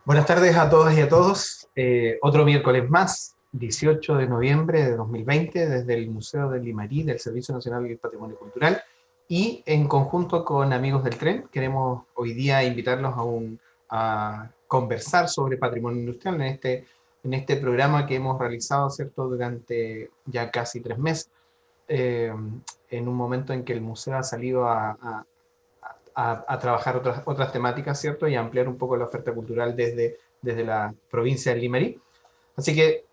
Buenas tardes a todas y a todos. Otro miércoles más, 18 de noviembre de 2020, desde el Museo del Limarí, del Servicio Nacional del Patrimonio Cultural, y en conjunto con Amigos del Tren, queremos hoy día invitarlos a conversar sobre patrimonio industrial en este programa que hemos realizado, ¿cierto?, durante ya casi 3 meses, eh, en un momento en que el museo ha salido a trabajar otras temáticas, ¿cierto? Y ampliar un poco la oferta cultural desde la provincia de Limarí. Así que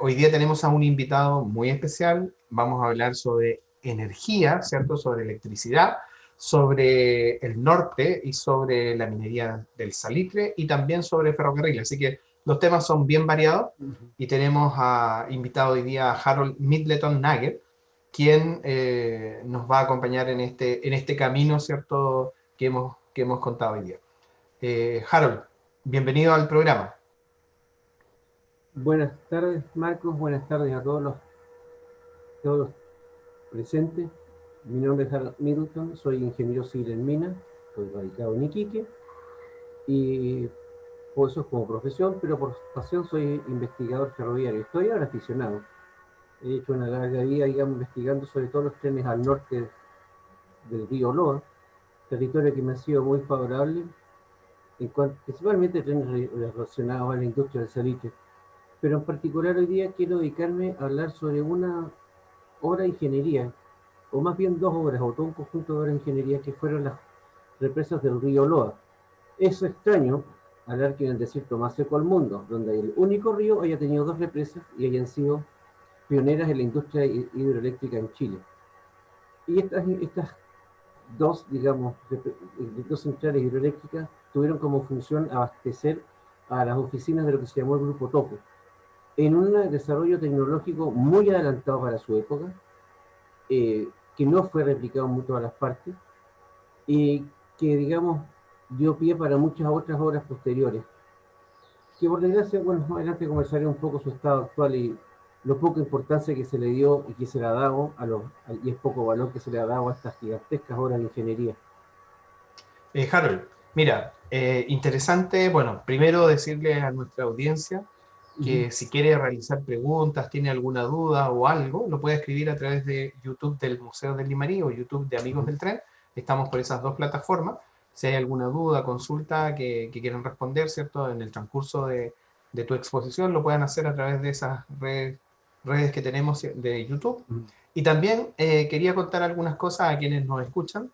hoy día tenemos a un invitado muy especial. Vamos a hablar sobre energía, ¿cierto? Sobre electricidad, sobre el norte y sobre la minería del salitre y también sobre ferrocarril. Así que los temas son bien variados Ujú. y tenemos invitado hoy día a Harold Middleton Nagel, quien nos va a acompañar en este camino, ¿cierto?, que hemos contado hoy día. Harold, bienvenido al programa. Buenas tardes, Marcos. Buenas tardes a todos los presentes. Mi nombre es Harold Middleton, soy ingeniero civil en minas, estoy radicado en Iquique y por eso es como profesión, pero por pasión soy investigador ferroviario. Estoy ahora aficionado. He hecho una larga vida, digamos, investigando sobre todo los trenes al norte del río Loa, territorio que me ha sido muy favorable, principalmente trenes relacionados a la industria del salitre. Pero en particular hoy día quiero dedicarme a hablar sobre una obra de ingeniería, o más bien dos obras, o todo un conjunto de obras de ingeniería que fueron las represas del río Loa. Es extraño hablar que en el desierto más seco del mundo, donde el único río haya tenido dos represas y hayan sido pioneras en la industria hidroeléctrica en Chile. Y estas dos, digamos, dos centrales hidroeléctricas tuvieron como función abastecer a las oficinas de lo que se llamó el Grupo Topo, en un desarrollo tecnológico muy adelantado para su época, que no fue replicado en todas las partes y que, digamos, dio pie para muchas otras obras posteriores, que por desgracia, bueno, más adelante conversaré un poco su estado actual y lo poca importancia que se le dio y que se le ha dado y es poco valor que se le ha dado a estas gigantescas obras de ingeniería. Harold, mira, interesante, bueno, primero decirle a nuestra audiencia Uh -huh. que si quiere realizar preguntas, tiene alguna duda o algo, lo puede escribir a través de YouTube del Museo del Limarí o YouTube de Uh Amigos -huh. del Tren. Estamos por esas dos plataformas. Si hay alguna duda, consulta que quieran responder, ¿cierto? En el transcurso de tu exposición, lo puedan hacer a través de esas redes que tenemos de YouTube. Uh -huh. Y también quería contar algunas cosas a quienes nos escuchan,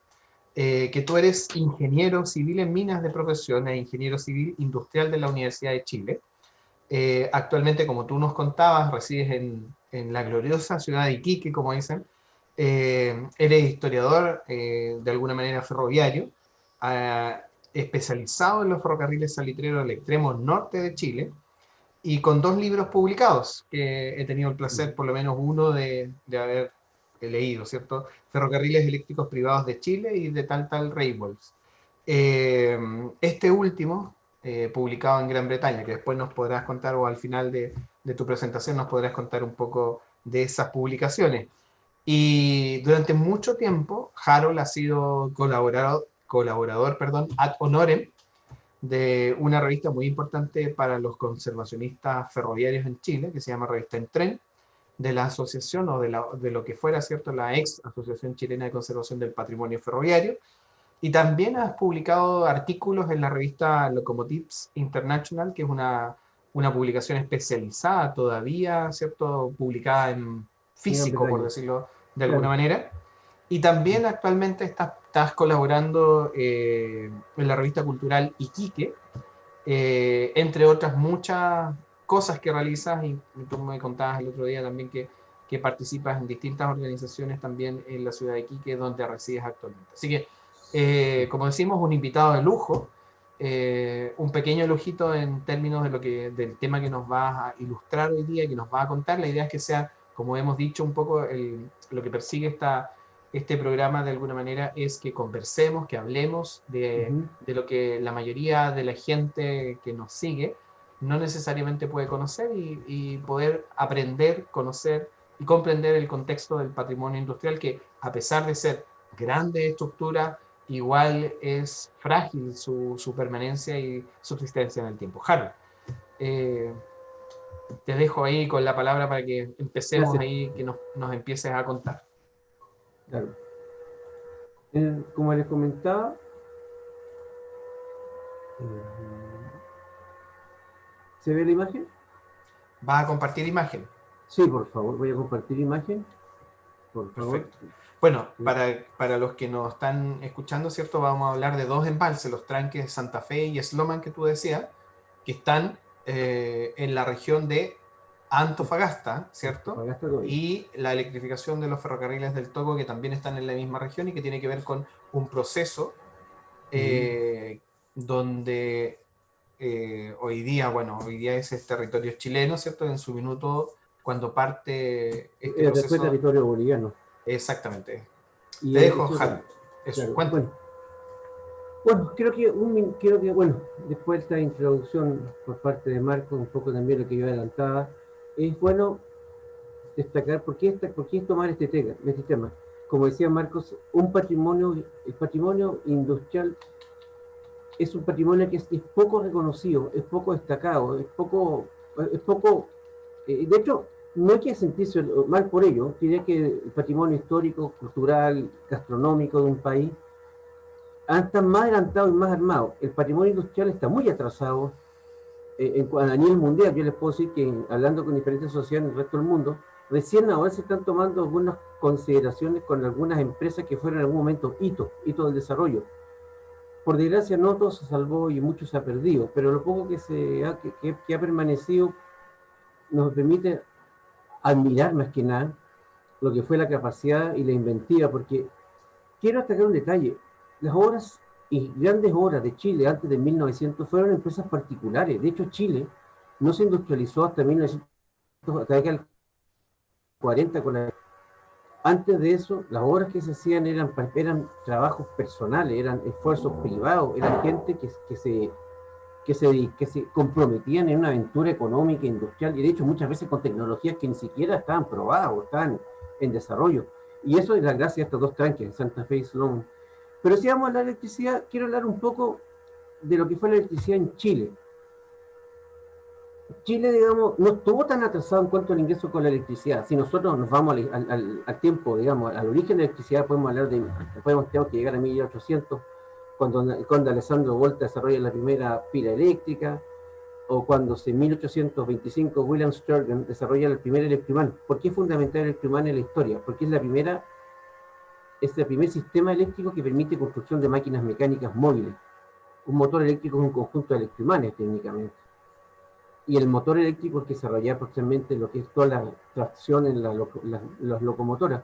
que tú eres ingeniero civil en minas de profesión e ingeniero civil industrial de la Universidad de Chile. Actualmente, como tú nos contabas, resides en la gloriosa ciudad de Iquique, como dicen. Eres historiador, de alguna manera ferroviario, eh, especializado en los ferrocarriles salitreros del extremo norte de Chile, y con dos libros publicados, que he tenido el Uh placer, -huh. por lo menos uno, de haber leído, ¿cierto? Ferrocarriles Eléctricos Privados de Chile y de Tal Railways. Este último, publicado en Gran Bretaña, que después nos podrás contar, o al final de tu presentación nos podrás contar un poco de esas publicaciones. Y durante mucho tiempo, Harold ha sido colaborador, perdón, ad honorem de una revista muy importante para los conservacionistas ferroviarios en Chile, que se llama Revista En Tren, de la asociación o de lo que fuera, ¿cierto?, la ex Asociación Chilena de Conservación del Patrimonio Ferroviario. Y también has publicado artículos en la revista Locomotives International, que es una publicación especializada todavía, ¿cierto?, publicada en En Gran físico, por Bretaña, decirlo de alguna claro. manera. Y también actualmente estás colaborando en la revista cultural Iquique, entre otras muchas cosas que realizas, y tú me contabas el otro día también que participas en distintas organizaciones también en la ciudad de Iquique, donde resides actualmente. Así que, Sí. como decimos, un invitado de lujo, un pequeño lujito en términos del tema que nos vas a ilustrar hoy día, que nos va a contar. La idea es que sea, como hemos dicho, un poco lo que persigue este programa de alguna manera es que conversemos, que hablemos Uh -huh. de lo que la mayoría de la gente que nos sigue no necesariamente puede conocer, y poder aprender, conocer y comprender el contexto del patrimonio industrial, que a pesar de ser grandes estructuras, igual es frágil su permanencia y subsistencia en el tiempo. Harold, eh, te dejo ahí con la palabra para que empecemos Gracias. ahí, que nos empieces a contar. Claro. Como les comentaba, ¿se ve la imagen? ¿Vas a compartir imagen? Sí, por favor, voy a compartir imagen. Por favor. Perfecto. Bueno, Sí. para los que nos están escuchando, ¿cierto? Vamos a hablar de dos embalses, los tranques Santa Fe y Sloman que tú decías, que están en la región de Antofagasta, ¿cierto? Antofagasta todavía. Y la electrificación de los ferrocarriles del Togo, que también están en la misma región y que tiene que ver con un proceso donde hoy día ese es territorio chileno, ¿cierto? En su minuto, cuando parte este Después proceso, territorio boliviano. exactamente. Y Te dejo, eso, Harold. Eso, claro. cuéntame. Bueno, bueno, después de esta introducción por parte de Marco, un poco también lo que yo adelantaba, es bueno destacar por qué tomar este tema. Como decía Marcos, el patrimonio industrial es un patrimonio que es poco reconocido, es poco destacado, es poco, de hecho, no hay que sentirse mal por ello, diría que el patrimonio histórico, cultural, gastronómico de un país están más adelantados y más armados. El patrimonio industrial está muy atrasado a nivel mundial. Yo les puedo decir que hablando con diferentes sociedades en el resto del mundo, recién ahora se están tomando algunas consideraciones con algunas empresas que fueron en algún momento hito del desarrollo. Por desgracia no todo se salvó y mucho se ha perdido, pero lo poco que ha permanecido nos permite admirar más que nada lo que fue la capacidad y la inventiva, porque quiero destacar un detalle. Las obras y grandes obras de Chile antes de 1900 fueron empresas particulares. De hecho, Chile no se industrializó hasta 1900, hasta la década del 40 con la... Antes de eso, las obras que se hacían eran trabajos personales, eran esfuerzos privados, eran gente que se comprometían en una aventura económica, industrial, y de hecho muchas veces con tecnologías que ni siquiera estaban probadas o estaban en desarrollo. Y eso es la gracia de estos dos tranques, Santa Fe y Sloan. Pero si vamos a hablar de electricidad, quiero hablar un poco de lo que fue la electricidad en Chile. Chile, digamos, no estuvo tan atrasado en cuanto al ingreso con la electricidad. Si nosotros nos vamos al tiempo, digamos, al origen de la electricidad, tenemos que llegar a 1800, cuando el conde Alessandro Volta desarrolla la primera pila eléctrica, o cuando en 1825 William Sturgeon desarrolla el primer electroimán. ¿Por qué es fundamental el electroimán en la historia? Porque es el primer sistema eléctrico que permite construcción de máquinas mecánicas móviles. Un motor eléctrico es un conjunto de electroimanes técnicamente. Y el motor eléctrico es que desarrolla posteriormente lo que es toda la tracción en las locomotoras.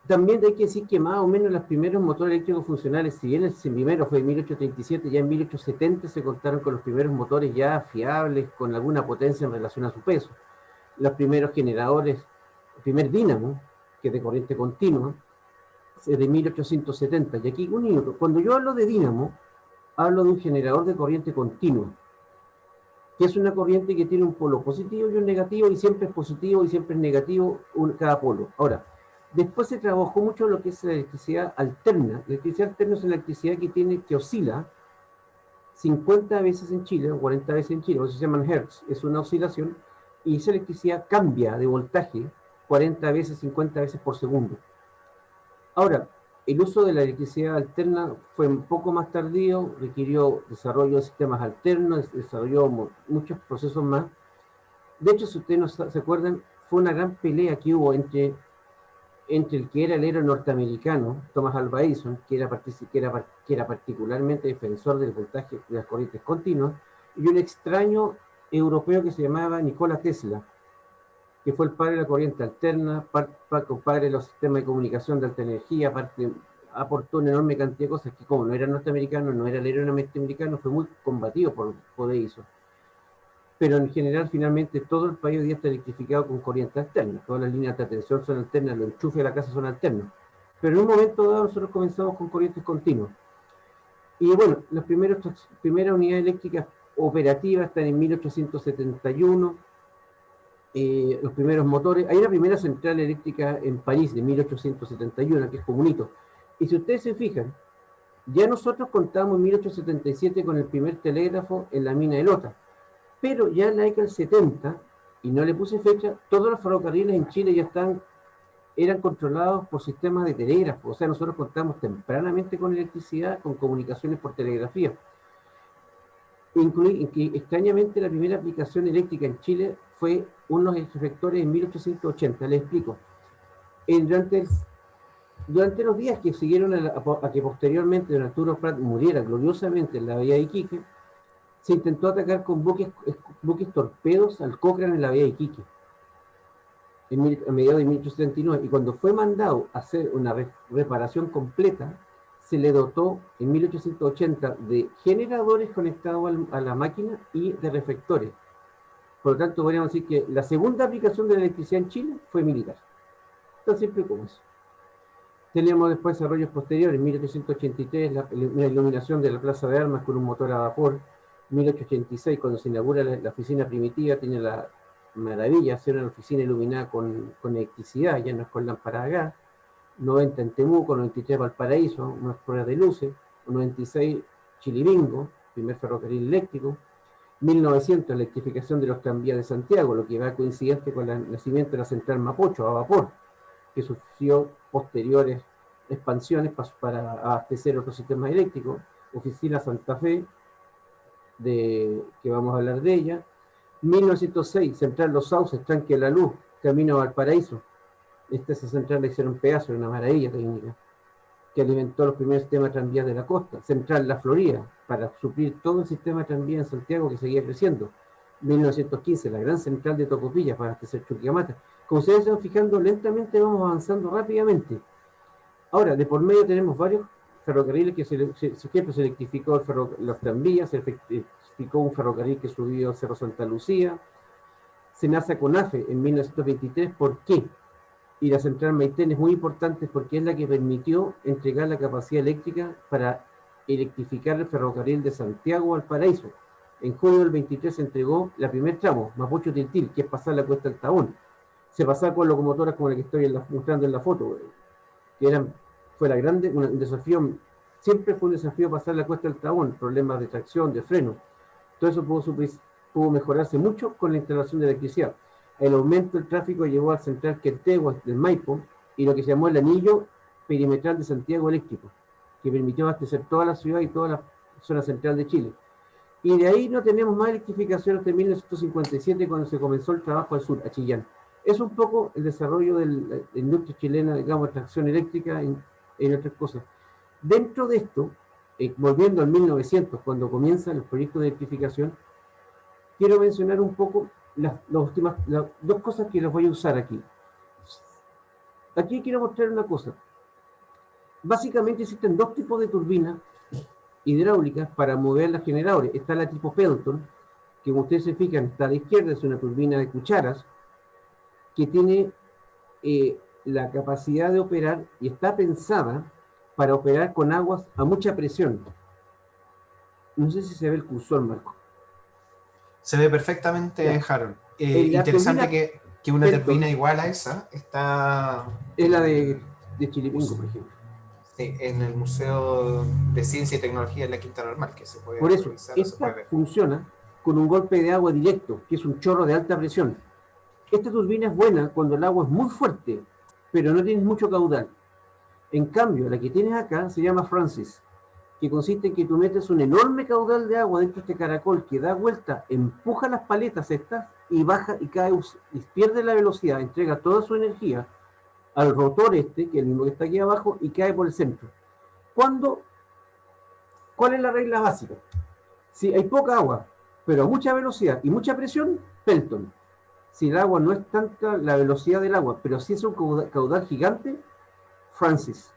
También hay que decir que más o menos los primeros motores eléctricos funcionales, si bien el primero fue en 1837, ya en 1870 se contaron con los primeros motores ya fiables, con alguna potencia en relación a su peso. Los primeros generadores, el primer dínamo, que es de corriente continua, es de 1870. Y aquí un minuto, cuando yo hablo de dínamo, hablo de un generador de corriente continua, que es una corriente que tiene un polo positivo y un negativo, y siempre es positivo y siempre es negativo cada polo. Ahora, después se trabajó mucho lo que es la electricidad alterna. La electricidad alterna es una electricidad que oscila 50 veces en Chile o 40 veces en Chile, o se llaman hertz, es una oscilación, y esa electricidad cambia de voltaje 40 veces, 50 veces por segundo. Ahora, el uso de la electricidad alterna fue un poco más tardío, requirió desarrollo de sistemas alternos, desarrolló muchos procesos más. De hecho, si ustedes no se acuerdan, fue una gran pelea que hubo entre el que era el héroe norteamericano, Thomas Alva Edison, que era particularmente defensor del voltaje de las corrientes continuas, y un extraño europeo que se llamaba Nikola Tesla, que fue el padre de la corriente alterna, padre de los sistemas de comunicación de alta energía, aportó una enorme cantidad de cosas que, como no era norteamericano, no era el héroe norteamericano, fue muy combatido por Edison. Pero en general, finalmente, todo el país hoy día está electrificado con corriente alterna. Todas las líneas de atención son alternas, los enchufes de la casa son alternos. Pero en un momento dado nosotros comenzamos con corrientes continuas. Y bueno, las primeras unidades eléctricas operativas están en 1871, los primeros motores. Hay una primera central eléctrica en París de 1871, que es como un hito. Y si ustedes se fijan, ya nosotros contamos en 1877 con el primer telégrafo en la mina de Lota, pero ya en la década del 70, y no le puse fecha, todos los ferrocarriles en Chile ya eran controlados por sistemas de telégrafo. O sea, nosotros contamos tempranamente con electricidad, con comunicaciones por telegrafía. Que extrañamente la primera aplicación eléctrica en Chile fue unos reflectores en 1880. Les explico. Durante los días que siguieron a que posteriormente don Arturo Prat muriera gloriosamente en la bahía de Iquique, se intentó atacar con buques torpedos al Cochrane en la bahía de Iquique a mediados de 1879, y cuando fue mandado a hacer una reparación completa, se le dotó en 1880 de generadores conectados a la máquina y de reflectores. Por lo tanto, podríamos decir que la segunda aplicación de la electricidad en Chile fue militar. Tan simple como eso. Tenemos después desarrollos posteriores. En 1883, la iluminación de la Plaza de Armas con un motor a vapor. En 1886, cuando se inaugura la oficina primitiva, tiene la maravilla hacer una oficina iluminada con electricidad, ya no es con lámpara a gas. 90 en Temuco, 93 Valparaíso, unas pruebas de luces. 96 Chilibingo, primer ferrocarril eléctrico. 1900 electrificación de los tranvías de Santiago, lo que va coincidente con el nacimiento de la central Mapocho a vapor, que sufrió posteriores expansiones para abastecer otros sistemas eléctricos. Oficina Santa Fe, que vamos a hablar de ella. 1906, Central Los Sauces, Tranque La Luz, Camino a Valparaíso. Esa central la hicieron pedazo, una maravilla técnica, que alimentó los primeros sistemas de tranvías de la costa. Central La Florida, para suplir todo el sistema de tranvía en Santiago que seguía creciendo. 1915, la gran central de Tocopilla para abastecer Chuquicamata. Como ustedes se van fijando, lentamente vamos avanzando rápidamente. Ahora, de por medio tenemos varios ferrocarriles que se electrificó los tranvías, se electrificó un ferrocarril que subió al Cerro Santa Lucía, se nace CONAFE en 1923. ¿Por qué? Y la central Maitén es muy importante porque es la que permitió entregar la capacidad eléctrica para electrificar el ferrocarril de Santiago al Paraíso. En junio del 23 se entregó la primer tramo, Mapocho-Tiltil, que es pasar la cuesta del Tabón. Se pasaba con locomotoras como la que estoy mostrando en la foto, que fue un desafío, siempre fue un desafío pasar la cuesta del Tabón, problemas de tracción, de freno. Todo eso pudo mejorarse mucho con la instalación de electricidad. El aumento del tráfico llevó al central Quertegua del Maipo y lo que se llamó el anillo perimetral de Santiago eléctrico, que permitió abastecer toda la ciudad y toda la zona central de Chile. Y de ahí no tenemos más electrificación hasta 1957, cuando se comenzó el trabajo al sur, a Chillán. Es un poco el desarrollo de la industria chilena, digamos, de tracción eléctrica en otras cosas. Dentro de esto, volviendo al 1900, cuando comienzan los proyectos de electrificación, quiero mencionar un poco las dos cosas que las voy a usar aquí. Aquí quiero mostrar una cosa. Básicamente existen dos tipos de turbinas hidráulicas para mover los generadores. Está la tipo Pelton, que como ustedes se fijan, está a la izquierda, es una turbina de cucharas, que tiene la capacidad de operar y está pensada para operar con aguas a mucha presión. No sé si se ve el cursor, Marco. Se ve perfectamente, ya. Harold. Interesante que una turbina igual a esa está... Es la de Chilipingo, por ejemplo. Sí, en el Museo de Ciencia y Tecnología en la Quinta Normal, que se puede por eso, esta funciona con un golpe de agua directo, que es un chorro de alta presión. Esta turbina es buena cuando el agua es muy fuerte, pero no tienes mucho caudal. En cambio, la que tienes acá se llama Francis, que consiste en que tú metes un enorme caudal de agua dentro de este caracol que da vuelta, empuja las paletas estas y baja y cae, y pierde la velocidad, entrega toda su energía al rotor que es el mismo que está aquí abajo, y cae por el centro. ¿Cuál es la regla básica? Si hay poca agua, pero a mucha velocidad y mucha presión, Pelton. Si el agua no es tanta la velocidad del agua, pero si es un caudal gigante, Francis.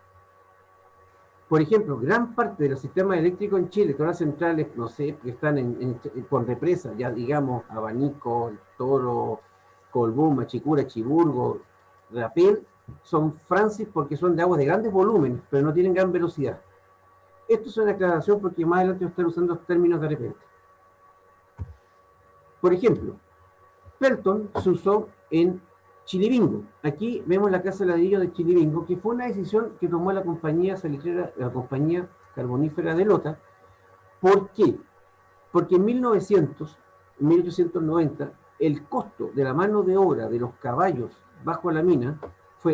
Por ejemplo, gran parte de los sistemas eléctricos en Chile, todas las centrales, no sé, que están por represa, ya digamos, Abanico, El Toro, Colbún, Machicura, Chiburgo, Rapel, son Francis porque son de aguas de grandes volúmenes, pero no tienen gran velocidad. Esto es una aclaración porque más adelante voy a estar usando los términos de repente. Por ejemplo, Pelton se usó en Chilibingo. Aquí vemos la casa de ladrillo de Chilibingo, que fue una decisión que tomó la compañía salitrera, la compañía carbonífera de Lota. ¿Por qué? Porque en 1890, el costo de la mano de obra de los caballos bajo la mina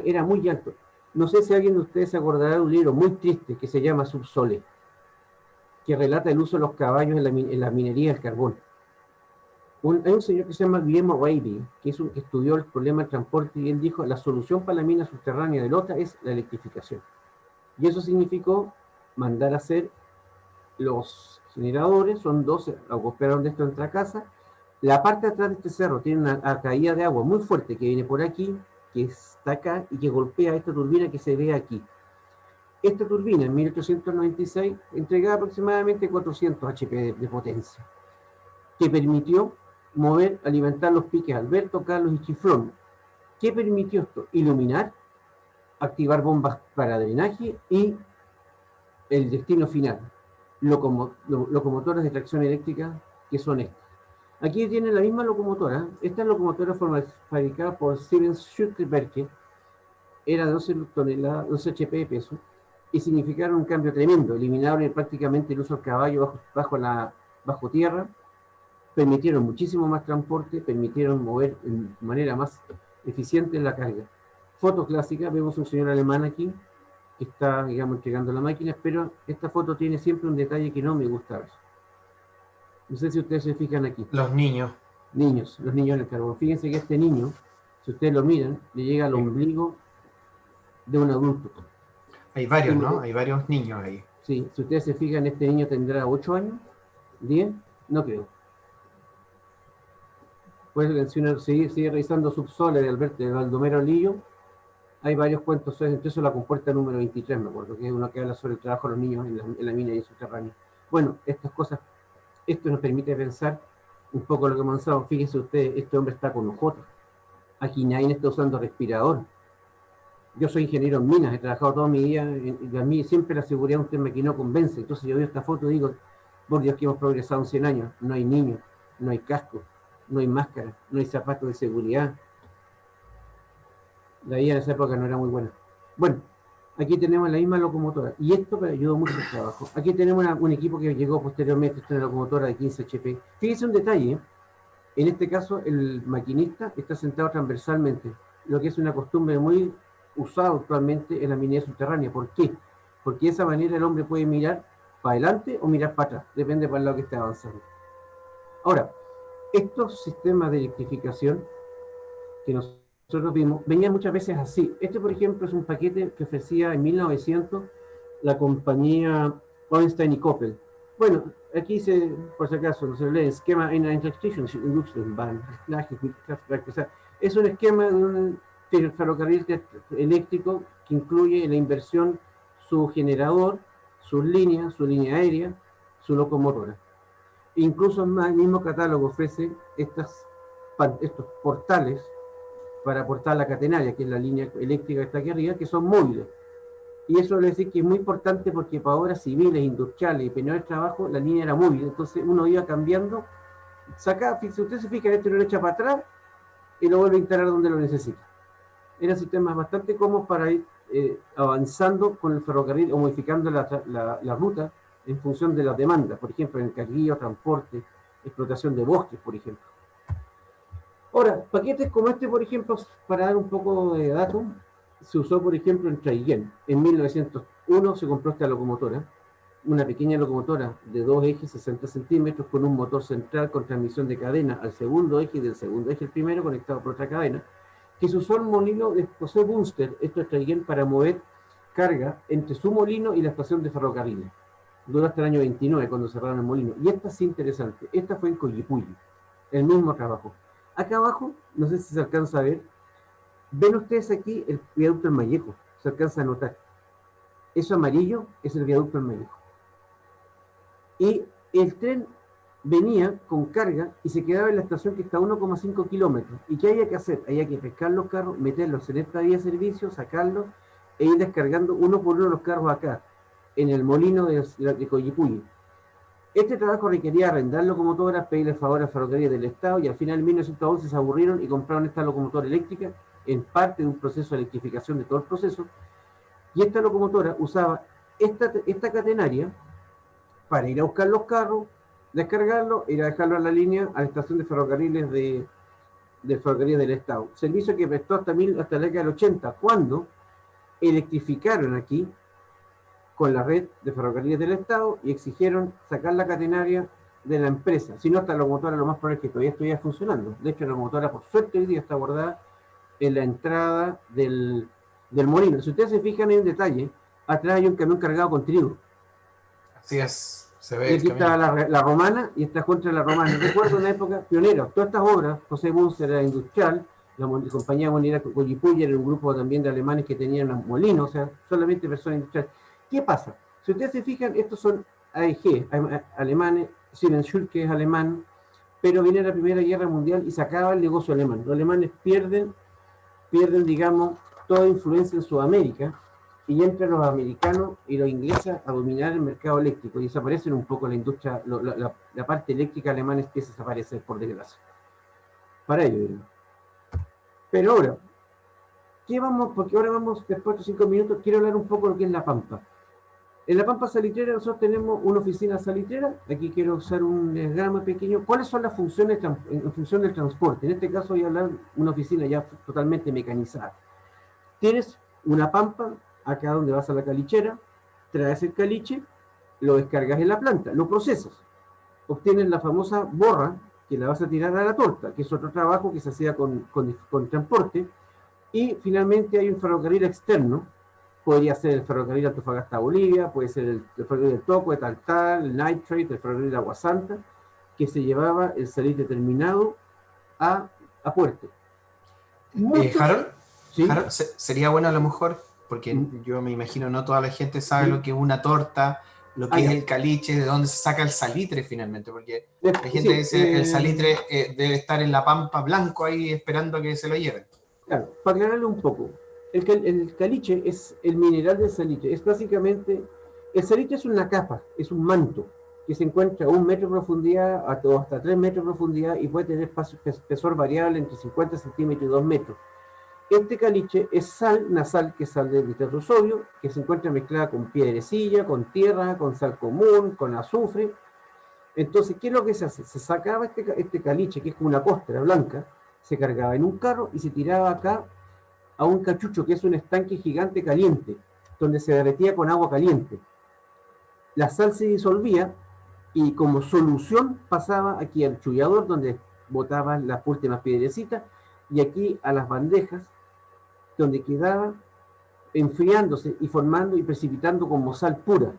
era muy alto. No sé si alguien de ustedes se acordará de un libro muy triste que se llama Subsole, que relata el uso de los caballos en la minería del carbón. Hay un señor que se llama Guillermo Reilly, que estudió el problema del transporte, y él dijo, la solución para la mina subterránea de Lota es la electrificación. Y eso significó mandar a hacer los generadores, son 12, operaron de esto en nuestra casa. La parte de atrás de este cerro tiene una caída de agua muy fuerte que viene por aquí, que está acá y que golpea esta turbina que se ve aquí. Esta turbina en 1896 entregaba aproximadamente 400 HP de potencia, que permitió alimentar los piques Alberto, Carlos y Chiflón. ¿Qué permitió esto? Iluminar, activar bombas para drenaje y el destino final, locomotoras de tracción eléctrica, que son estas. Aquí tienen la misma locomotora. Esta locomotora fue fabricada por Siemens Schuckwerke, era de 12 toneladas, 12 HP de peso, y significaron un cambio tremendo. Eliminaron prácticamente el uso del caballo bajo tierra, permitieron muchísimo más transporte, permitieron mover de manera más eficiente la carga. Foto clásica, vemos un señor alemán aquí, que está, digamos, entregando la máquina, pero esta foto tiene siempre un detalle que no me gusta ver. No sé si ustedes se fijan aquí. Los niños. Los niños en el carbón. Fíjense que este niño, si ustedes lo miran, le llega al ombligo de un adulto. Hay varios, ¿no? Hay varios niños ahí. Sí, si ustedes se fijan, este niño tendrá 8 años, 10, no creo. Pues si uno sigue revisando Subsole de Baldomero Lillo, hay varios cuentos, entre eso la compuerta número 23, me acuerdo, que es uno que habla sobre el trabajo de los niños en la mina y en subterráneo. Bueno, estas cosas, esto nos permite pensar un poco lo que hemos avanzado. Fíjense ustedes, este hombre está con ojotas. Aquí nadie está usando respirador. Yo soy ingeniero en minas, he trabajado toda mi vida, y a mí siempre la seguridad es un tema que no convence. Entonces yo veo esta foto y digo, por Dios que hemos progresado en 100 años, no hay niños, no hay casco, no hay máscara, no hay zapatos de seguridad. La vida en esa época no era muy buena. Bueno, aquí tenemos la misma locomotora, y esto me ayudó mucho el trabajo. Aquí tenemos un equipo que llegó posteriormente, esta es una locomotora de 15 HP. Fíjense un detalle, en este caso el maquinista está sentado transversalmente, lo que es una costumbre muy usada actualmente en la minería subterránea. ¿Por qué? Porque de esa manera el hombre puede mirar para adelante o mirar para atrás, depende para el lado que esté avanzando. Ahora, estos sistemas de electrificación que nosotros vimos, venían muchas veces así. Este, por ejemplo, es un paquete que ofrecía en 1900 la compañía Ornstein y Koppel. Bueno, aquí por si acaso, no se lee, esquema en Electrification, es un esquema de un ferrocarril eléctrico que incluye la inversión, su generador, su línea aérea, su locomotora. Incluso más, el mismo catálogo ofrece estos portales para aportar la catenaria, que es la línea eléctrica que está aquí arriba, que son móviles. Y eso le decir que es muy importante porque para obras civiles, industriales y penales de trabajo, la línea era móvil. Entonces uno iba cambiando, si usted se fija, esto lo echa para atrás y lo vuelve a instalar donde lo necesita. Eran sistemas bastante cómodos para ir avanzando con el ferrocarril o modificando la ruta en función de las demandas, por ejemplo, en carguillo, transporte, explotación de bosques, por ejemplo. Ahora, paquetes como este, por ejemplo, para dar un poco de datos, se usó, por ejemplo, en Traiguén. En 1901 se compró esta locomotora, una pequeña locomotora de 2 ejes, 60 centímetros, con un motor central con transmisión de cadena al segundo eje y del segundo eje el primero, conectado por otra cadena, que se usó el molino de José Bunster, esto es Traiguén, para mover carga entre su molino y la estación de ferrocarriles. Duró hasta el año 29, cuando cerraron el molino. Y esta es interesante, esta fue en Coyipulli, el mismo trabajo. Acá abajo, no sé si se alcanza a ver, ven ustedes aquí el viaducto del Mallejo, se alcanza a notar. Eso amarillo es el viaducto del Mallejo. Y el tren venía con carga y se quedaba en la estación que está a 1,5 kilómetros. ¿Y qué había que hacer? Había que pescar los carros, meterlos en esta vía de servicio, sacarlos e ir descargando uno por uno los carros acá, en el molino de Coyipulli. Este trabajo requería arrendar locomotoras, pedirle favor a ferrocarriles del Estado, y al final en 1911 se aburrieron y compraron esta locomotora eléctrica en parte de un proceso de electrificación de todo el proceso, y esta locomotora usaba esta catenaria para ir a buscar los carros, descargarlo, ir a dejarlo a la línea, a la estación de ferrocarriles del ferrocarril del Estado. Servicio que prestó hasta la década del 80, cuando electrificaron aquí con la red de ferrocarriles del Estado y exigieron sacar la catenaria de la empresa. Si no, esta locomotora lo más probable es que todavía estuviera funcionando. De hecho, la locomotora, por suerte, hoy día está guardada en la entrada del molino. Si ustedes se fijan en un detalle, atrás hay un camión cargado con trigo. Así es, se ve Y el aquí está camino. la romana y está contra la romana. Recuerdo una época pionera. Todas estas obras, José Bunzer era industrial, la compañía monera Collipuller era un grupo también de alemanes que tenían un molino, o sea, solamente personas industriales. ¿Qué pasa? Si ustedes se fijan, estos son AEG, alemanes, Siemens-Schulze, que es alemán, pero viene la Primera Guerra Mundial y se acaba el negocio alemán. Los alemanes pierden, digamos, toda influencia en Sudamérica, y entran los americanos y los ingleses a dominar el mercado eléctrico y desaparecen un poco la industria, la parte eléctrica alemana empieza a desaparecer, por desgracia. Para ello, digamos. Pero ahora, ¿qué vamos? Porque ahora vamos, después de 5 minutos, quiero hablar un poco de lo que es la Pampa. En la Pampa Salitrera nosotros tenemos una oficina salitrera. Aquí quiero usar un diagrama pequeño. ¿Cuáles son las funciones en función del transporte? En este caso voy a hablar de una oficina ya totalmente mecanizada. Tienes una pampa, acá donde vas a la calichera, traes el caliche, lo descargas en la planta, lo procesas, obtienes la famosa borra, que la vas a tirar a la torta, que es otro trabajo que se hacía con transporte, y finalmente hay un ferrocarril externo, podría ser el ferrocarril Antofagasta-Bolivia, puede ser el ferrocarril del Toco, de Taltal, el Nitrate, el ferrocarril de Agua Santa, que se llevaba el salitre terminado a puerto. Muchos, Harold, ¿sí? Harold, sería bueno a lo mejor, porque Mm. yo me imagino no toda la gente sabe ¿Sí? lo que es una torta, lo Ah, que es ya. el caliche, de dónde se saca el salitre finalmente, porque hay gente que Sí, dice el salitre debe estar en la pampa blanco ahí esperando a que se lo lleven. claro, para aclararle un poco, el caliche es el mineral del salitre, es básicamente, el salitre es una capa, es un manto, que se encuentra a 1 metro de profundidad hasta 3 metros de profundidad y puede tener espesor variable entre 50 centímetros y 2 metros. Este caliche es sal nasal, que es sal de nitrato sodio, que se encuentra mezclada con piedrecilla, con tierra, con sal común, con azufre. Entonces, ¿qué es lo que se hace? Se sacaba este caliche, que es como una costra blanca, se cargaba en un carro y se tiraba acá a un cachucho, que es un estanque gigante caliente, donde se derretía con agua caliente. La sal se disolvía y como solución pasaba aquí al chullador, donde botaban las últimas piedrecitas, y aquí a las bandejas, donde quedaba enfriándose y formando y precipitando como sal pura.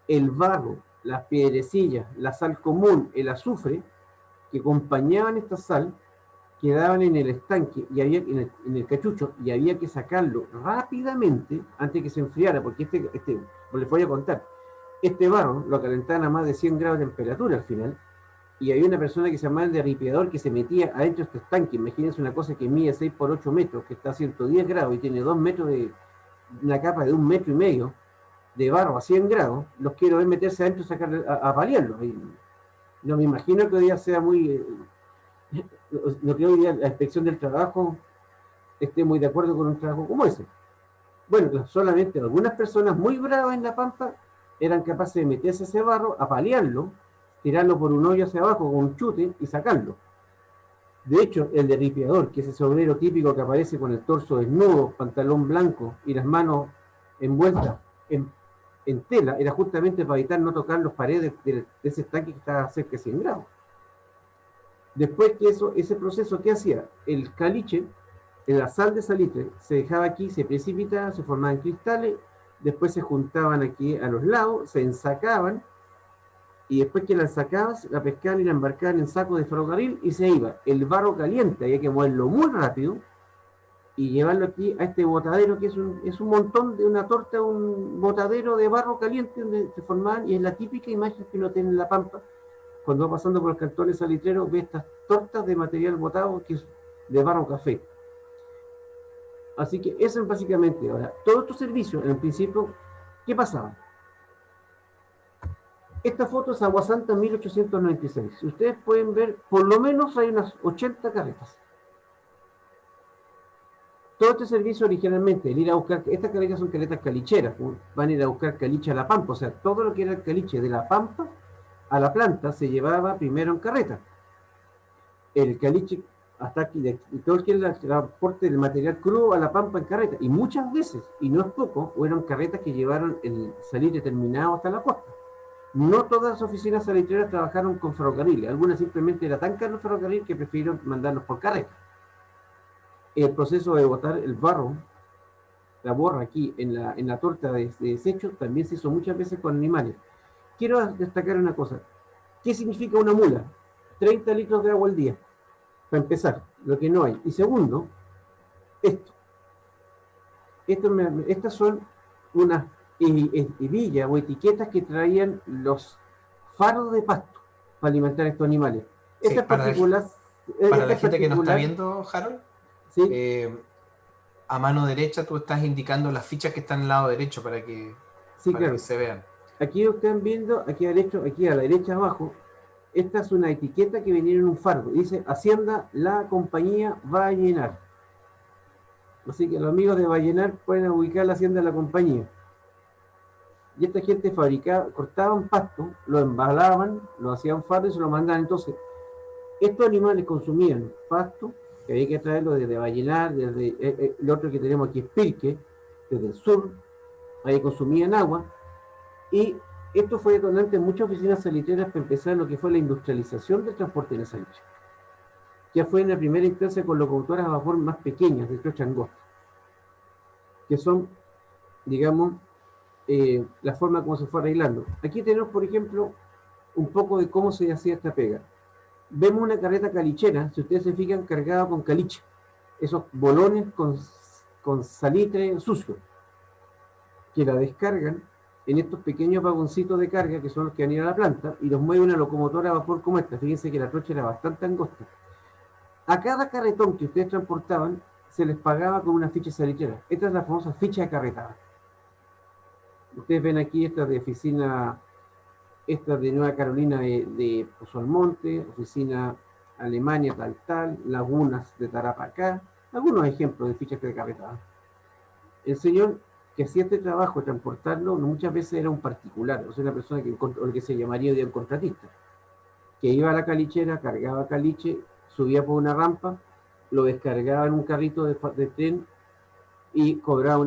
El barro, las piedrecillas, la sal común, el azufre, que acompañaban esta sal, quedaban en el estanque y había en el cachucho y había que sacarlo rápidamente antes que se enfriara, porque les voy a contar, este barro lo calentaban a más de 100 grados de temperatura al final, y había una persona que se llamaba el derripiador que se metía adentro de este estanque. Imagínense una cosa que mide 6 por 8 metros, que está a 110 grados y tiene 2 metros de una capa de 1,5 metros de barro a 100 grados, los quiero ver meterse adentro y sacar a paliarlo. Y no me imagino que hoy día sea muy... no creo que la inspección del trabajo esté muy de acuerdo con un trabajo como ese. Bueno, solamente algunas personas muy bravas en La Pampa eran capaces de meterse ese barro, apalearlo, tirarlo por un hoyo hacia abajo con un chute y sacarlo. De hecho, el derripiador, que es ese obrero típico que aparece con el torso desnudo, pantalón blanco y las manos envueltas en tela, era justamente para evitar no tocar las paredes de ese estanque que estaba a cerca de 100 grados. Después que ese proceso, ¿qué hacía? El caliche, la sal de salitre, se dejaba aquí, se precipitaba, se formaban cristales, después se juntaban aquí a los lados, se ensacaban, y después que la sacabas, la pescaban y la embarcaban en sacos de ferrocarril y se iba. El barro caliente, había que moverlo muy rápido y llevarlo aquí a este botadero, que es un montón de una torta, un botadero de barro caliente donde se formaban, y es la típica imagen que uno tiene en La Pampa. Cuando va pasando por el cantón salitrero, ve estas tortas de material botado que es de barro café. Así que eso es básicamente. Ahora, todos estos servicios, en el principio, ¿qué pasaba? Esta foto es Agua Santa 1896. Ustedes pueden ver, por lo menos hay unas 80 carretas. Todo este servicio originalmente, el ir a buscar, estas caletas son caletas calicheras, ¿no? Van a ir a buscar caliche a la pampa, o sea, todo lo que era el caliche de la pampa a la planta se llevaba primero en carreta. El caliche hasta aquí, y todo el que era el transporte del material crudo a la pampa en carreta, y muchas veces, y no es poco, fueron carretas que llevaron el salitre terminado hasta la costa. No todas las oficinas salitreras trabajaron con ferrocarriles, algunas simplemente era tan caro el ferrocarril que prefirieron mandarlos por carreta. El proceso de botar el barro, la borra aquí en la torta de desecho, también se hizo muchas veces con animales. Quiero destacar una cosa. ¿Qué significa una mula? 30 litros de agua al día, para empezar, lo que no hay. Y segundo, esto. Estas son unas hebillas o etiquetas que traían los faros de pasto para alimentar a estos animales. Sí, Esta particular, para la gente que nos está viendo, Harold, ¿sí? A mano derecha tú estás indicando las fichas que están al lado derecho para que, Sí, para claro. que se vean. Aquí están viendo, aquí a la derecha abajo, esta es una etiqueta que venía en un fardo. Dice, Hacienda, la compañía va a llenar. Así que los amigos de Vallenar pueden ubicar la hacienda de la compañía. Y esta gente fabricaba, cortaban pasto, lo embalaban, lo hacían fardo y se lo mandaban. Entonces, estos animales consumían pasto, que había que traerlo desde Vallenar, desde el otro que tenemos aquí es Pirque, desde el sur, ahí consumían agua. Y esto fue detonante en muchas oficinas salitreras para empezar lo que fue la industrialización del transporte de la salitre. Ya fue en la primera instancia con locomotoras a vapor más pequeñas, de trocha angosta, que son, digamos, la forma como se fue arreglando. Aquí tenemos, por ejemplo, un poco de cómo se hacía esta pega. Vemos una carreta calichera, si ustedes se fijan, cargada con caliche, esos bolones con salitre sucio, que la descargan en estos pequeños vagoncitos de carga, que son los que van a ir a la planta, y los mueve una locomotora a vapor como esta. Fíjense que la trocha era bastante angosta. A cada carretón que ustedes transportaban, se les pagaba con una ficha salitrera. Esta es la famosa ficha de carretada. Ustedes ven aquí esta de oficina, esta de Nueva Carolina de Pozo Almonte, oficina Alemania tal, Lagunas de Tarapacá, algunos ejemplos de fichas de carretada. El señor que hacía este trabajo de transportarlo muchas veces era un particular, o sea, una persona que, o lo que se llamaría hoy un contratista, que iba a la calichera, cargaba caliche, subía por una rampa, lo descargaba en un carrito de tren y cobraba,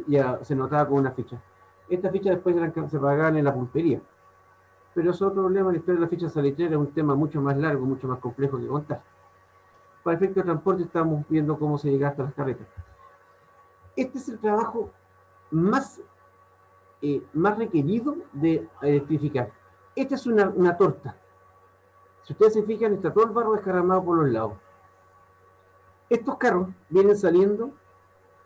ya se notaba con una ficha. Estas fichas después se pagaban en la pulpería. Pero eso es otro problema, la historia de la ficha salitrera es un tema mucho más largo, mucho más complejo que contar. Para efecto de transporte estamos viendo cómo se llega hasta las carretas. Este es el trabajo más requerido de electrificar. Esta es una torta. Si ustedes se fijan, está todo el barro descarramado por los lados. Estos carros vienen saliendo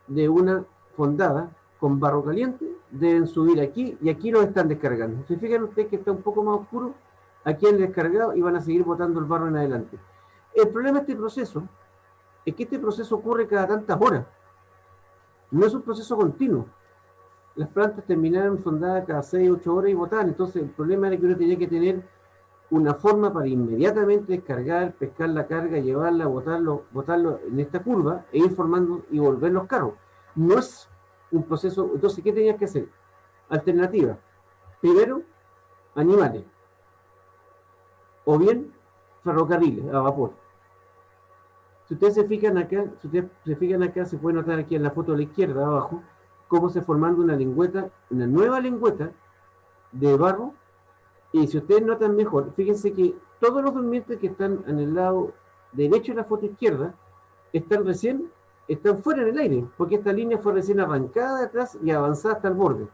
de una fondada con barro caliente, deben subir aquí y aquí lo están descargando. Si fijan ustedes que está un poco más oscuro, aquí han descargado y van a seguir botando el barro en adelante. El problema de este proceso es que este proceso ocurre cada tantas horas. No es un proceso continuo. Las plantas terminaron fondadas cada 6 8 horas y botaban. Entonces el problema era que uno tenía que tener una forma para inmediatamente descargar, pescar la carga, llevarla, botarlo en esta curva e ir formando y volver los carros. No es un proceso. Entonces, ¿qué tenías que hacer? Alternativa. Primero, animales. O bien, ferrocarriles a vapor. Si ustedes se fijan acá, se puede notar aquí en la foto de la izquierda abajo, cómo se formando una lengüeta, una nueva lengüeta de barro. Y si ustedes notan mejor, fíjense que todos los durmientes que están en el lado derecho de la foto izquierda están fuera en el aire, porque esta línea fue recién arrancada de atrás y avanzada hasta el borde.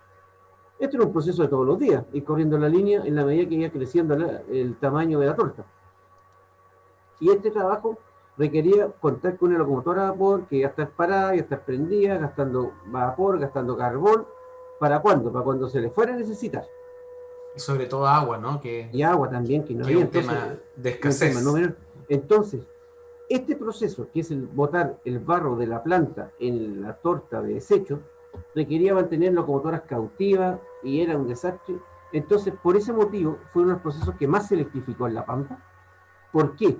Esto era un proceso de todos los días, ir corriendo la línea en la medida que iba creciendo el tamaño de la torta. Y este trabajo requería contar con una locomotora a vapor que iba a estar parada, iba a estar prendida, gastando vapor, gastando carbón. ¿Para cuándo? Para cuando se le fuera a necesitar. Y sobre todo agua, ¿no? Y agua también, que no había. Un tema de escasez. Entonces, este proceso, que es el botar el barro de la planta en la torta de desecho, requería mantener locomotoras cautivas y era un desastre. Entonces, por ese motivo, fue uno de los procesos que más se electrificó en La Pampa. ¿Por qué?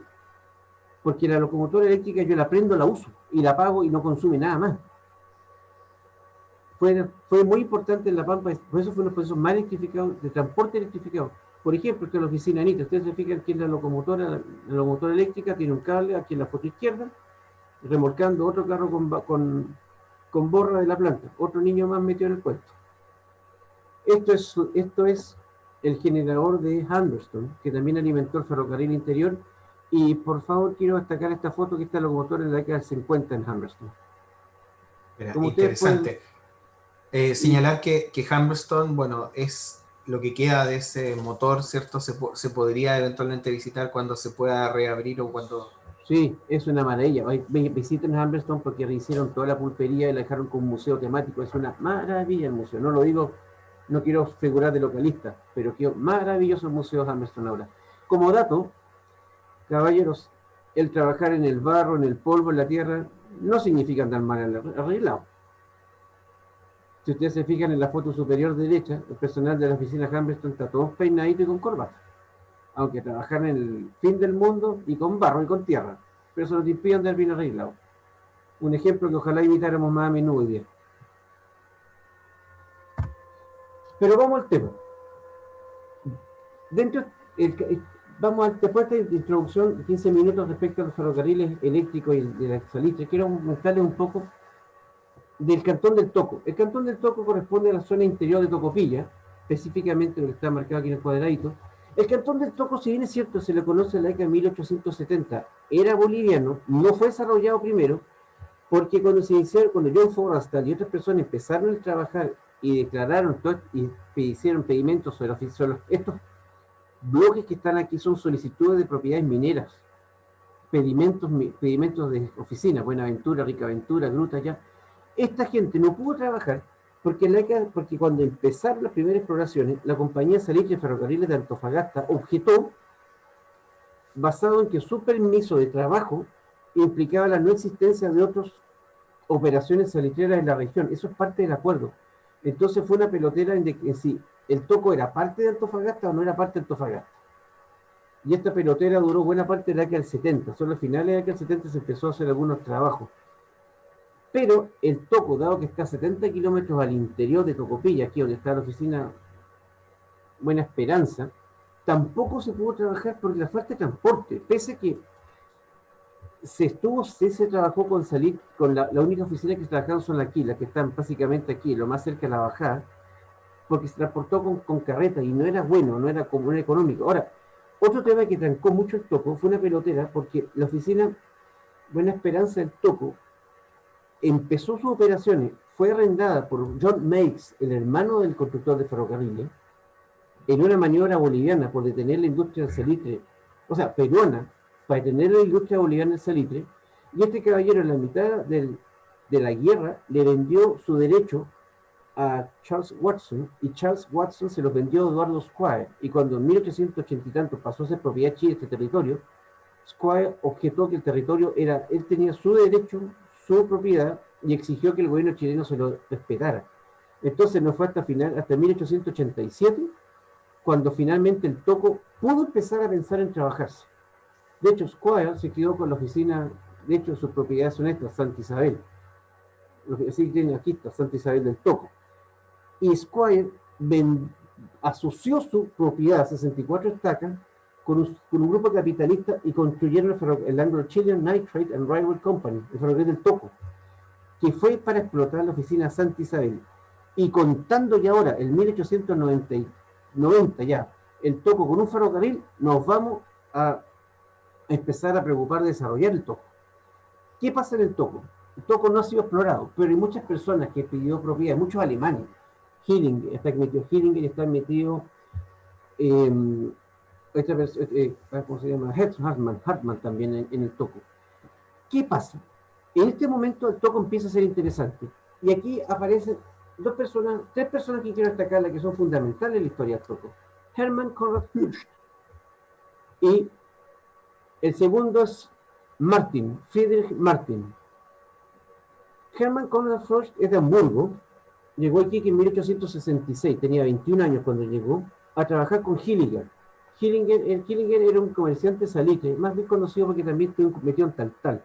porque la locomotora eléctrica yo la prendo, la uso, y la apago y no consume nada más. Fue muy importante en La Pampa, por eso fue uno de los procesos más electrificados, de transporte electrificado. Por ejemplo, esta es la oficina Anita, ustedes se fijan que es la locomotora eléctrica tiene un cable aquí en la foto izquierda, remolcando otro carro con borra de la planta, otro niño más metido en el puesto. Esto es el generador de Humberston, que también alimentó el ferrocarril interior, y por favor quiero destacar esta foto, que esta locomotora en la década del 50 en Humberston. Mira, Como ustedes pueden... interesante. Señalar que Humberston, bueno, es lo que queda de ese motor, ¿cierto? Se podría eventualmente visitar cuando se pueda reabrir o cuando... Sí, es una maravilla. Visiten Humberston porque rehicieron toda la pulpería y la dejaron como un museo temático. Es una maravilla el museo. No lo digo, no quiero figurar de localista, pero quedó maravilloso el museo de Humberston ahora. Como dato, caballeros, el trabajar en el barro, en el polvo, en la tierra, no significa andar mal arreglado. Si ustedes se fijan en la foto superior derecha, el personal de la oficina Humberston está todos peinaditos y con corbata. Aunque trabajan en el fin del mundo y con barro y con tierra. Pero eso no te impide andar bien arreglado. Un ejemplo que ojalá imitáramos más a menudo hoy día. Pero vamos al tema. Dentro, después de esta introducción, 15 minutos respecto a los ferrocarriles eléctricos y de la salitre, quiero mostrarles un poco del Cantón del Toco. El Cantón del Toco corresponde a la zona interior de Tocopilla, específicamente lo que está marcado aquí en el cuadradito. El Cantón del Toco, si bien es cierto, se le conoce en la década de 1870, era boliviano, no fue desarrollado primero, porque cuando John Forrestal y otras personas empezaron a trabajar y declararon y hicieron pedimentos sobre estos bloques que están aquí son solicitudes de propiedades mineras, pedimentos de oficina, Buenaventura, Ricaventura, Gruta, ya. Esta gente no pudo trabajar porque cuando empezaron las primeras exploraciones, la compañía Salitre Ferrocarriles de Antofagasta objetó, basado en que su permiso de trabajo implicaba la no existencia de otras operaciones salitreras en la región. Eso es parte del acuerdo. Entonces fue una pelotera en si el Toco era parte de Antofagasta o no era parte de Antofagasta. Y esta pelotera duró buena parte de la década del 70. Solo a finales de la década del 70 se empezó a hacer algunos trabajos. Pero el Toco, dado que está a 70 kilómetros al interior de Tocopilla, aquí donde está la oficina Buena Esperanza, tampoco se pudo trabajar por la falta de transporte, pese a que se trabajó con la única oficina que se trabajaron son aquí, las que están básicamente aquí, lo más cerca de la bajada, porque se transportó con carreta y no era bueno, no era económico. Ahora, otro tema que trancó mucho el Toco fue una pelotera, porque la oficina Buena Esperanza del Toco empezó sus operaciones, fue arrendada por John Meigs, el hermano del constructor de ferrocarriles, en una maniobra boliviana por detener la industria del salitre, o sea, peruana, para detener la industria boliviana del salitre, y este caballero en la mitad de la guerra le vendió su derecho a Charles Watson, y Charles Watson se los vendió a Eduardo Squire, y cuando en 1880 y tanto pasó a ser propiedad chile este territorio, Squire objetó que el territorio él tenía su derecho, su propiedad, y exigió que el gobierno chileno se lo respetara. Entonces no fue hasta 1887 cuando finalmente el Toco pudo empezar a pensar en trabajarse. De hecho, Squire se quedó con la oficina, de hecho sus propiedades son estas, Santa Isabel. Así tiene aquí está, Santa Isabel del Toco. Y Squire asoció su propiedad, 64 estacas, con un grupo capitalista y construyeron el Anglo-Chilean Nitrate and Railway Company, el ferrocarril del Toco, que fue para explotar la oficina Santa Isabel. Y contando ya ahora, el 1890 ya, el Toco con un ferrocarril, nos vamos a empezar a preocupar de desarrollar el Toco. ¿Qué pasa en el Toco? El Toco no ha sido explorado, pero hay muchas personas que han pedido propiedad, muchos alemanes. Hillinger está metido, Hillinger está metido, ¿cómo se llama? Hartmann también en el Toco. ¿Qué pasa? En este momento el Toco empieza a ser interesante. Y aquí aparecen tres personas que quiero destacar, que son fundamentales en la historia del Toco. Hermann Conrad Fürst. Y el segundo es Friedrich Martin. Hermann Conrad Fürst es de Hamburgo. Llegó aquí en 1866, tenía 21 años cuando llegó, a trabajar con Hilliger. Hillinger era un comerciante salitre, más bien conocido porque también estuvo metido en tal.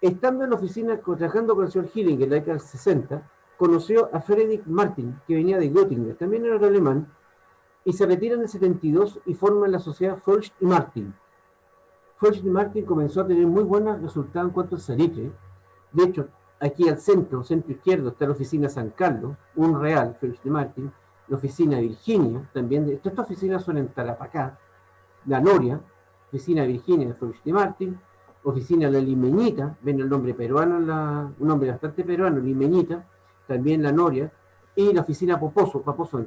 Estando en la oficina trabajando con el señor Hillinger en la década del 60, conoció a Friedrich Martin, que venía de Göttingen, también era alemán, y se retira en el 72 y forman la sociedad Furcht y Martin. Furcht y Martin comenzó a tener muy buenos resultados en cuanto al salitre. De hecho, aquí al centro izquierdo, está la oficina San Carlos, un real, Furcht y Martin, la oficina Virginia, también, estas oficinas son en Tarapacá, la Noria, oficina Virginia de Furcht y Martin, oficina La Limeñita, ven el nombre peruano, un nombre bastante peruano, Limeñita, también la Noria, y la oficina Paposo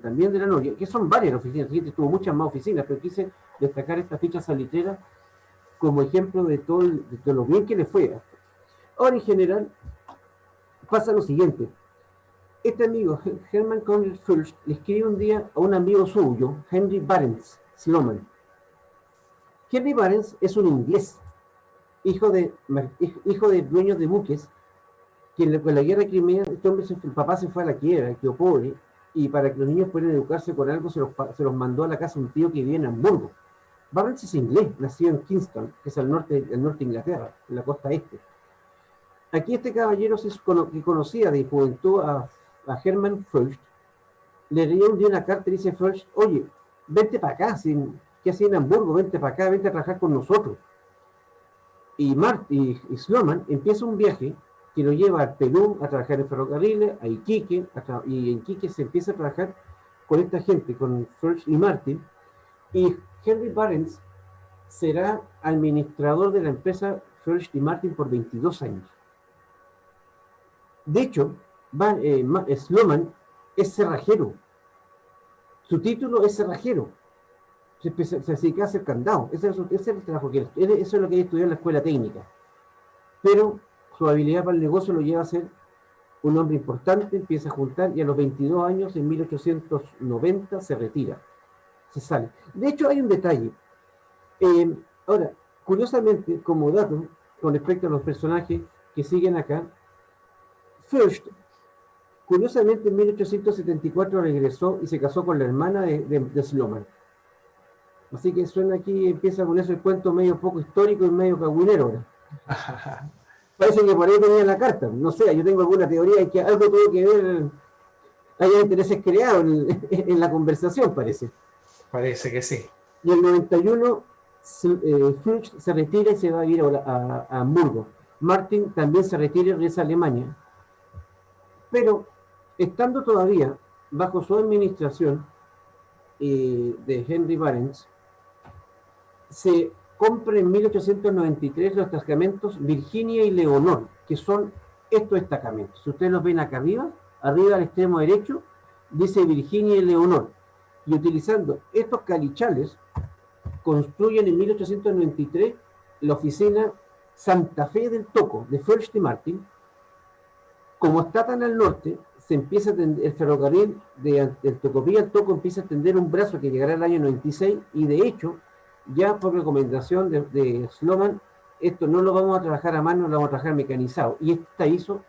también de la Noria, que son varias oficinas, tuvo muchas más oficinas, pero quise destacar esta ficha salitrera como ejemplo de todo de lo bien que le fue. Ahora, en general, pasa lo siguiente. Este amigo, Hermann Conrad Furcht, le escribe un día a un amigo suyo, Henry Barents Sloman. Henry Barents es un inglés, hijo de dueños de buques, que con la guerra de Crimea, el papá se fue a la quiebra, quedó pobre, y para que los niños pudieran educarse con algo, se los mandó a la casa un tío que vivía en Hamburgo. Barents es inglés, nació en Kingston, que es al norte de Inglaterra, en la costa este. Aquí este caballero que conocía de juventud a Hermann Furcht, le leía un día una carta y dice Furcht, oye, vente para acá, ¿qué hacía en Hamburgo? Vente para acá, vente a trabajar con nosotros. Y Sloman empieza un viaje que lo lleva al Perú a trabajar en ferrocarriles, a Iquique, y en Iquique se empieza a trabajar con esta gente, con Furcht y Martin, y Henry Barents será administrador de la empresa Furcht y Martin por 22 años. De hecho, Sloman es cerrajero. Su título es cerrajero. Se dedica a hacer candado. Ese es el trabajo eso es lo que él estudió en la escuela técnica. Pero su habilidad para el negocio lo lleva a ser un hombre importante, empieza a juntar y a los 22 años, en 1890, se retira. Se sale. De hecho, hay un detalle. Ahora, curiosamente, como dato, con respecto a los personajes que siguen acá, Furcht, curiosamente, en 1874 regresó y se casó con la hermana de Sloman. Así que suena aquí, empieza con eso el cuento medio poco histórico y medio cagüinero. Parece que por ahí tenía la carta. No sé, yo tengo alguna teoría de que algo tuvo que ver, hay intereses creados en la conversación, parece. Parece que sí. Y en el 91, Furcht se retira y se va a ir a Hamburgo. Martin también se retira y regresa a Alemania. Pero, estando todavía bajo su administración de Henry Barents, se compra en 1893 los destacamentos Virginia y Leonor, que son estos destacamentos. Si ustedes los ven acá arriba al extremo derecho, dice Virginia y Leonor. Y utilizando estos calichales, construyen en 1893 la oficina Santa Fe del Toco, de Furcht y Martin. Como está tan al norte, se empieza el ferrocarril del Tocopilla al Toco empieza a tender un brazo que llegará al año 96, y de hecho, ya por recomendación de Sloman, esto no lo vamos a trabajar a mano, lo vamos a trabajar mecanizado. Y esta hizo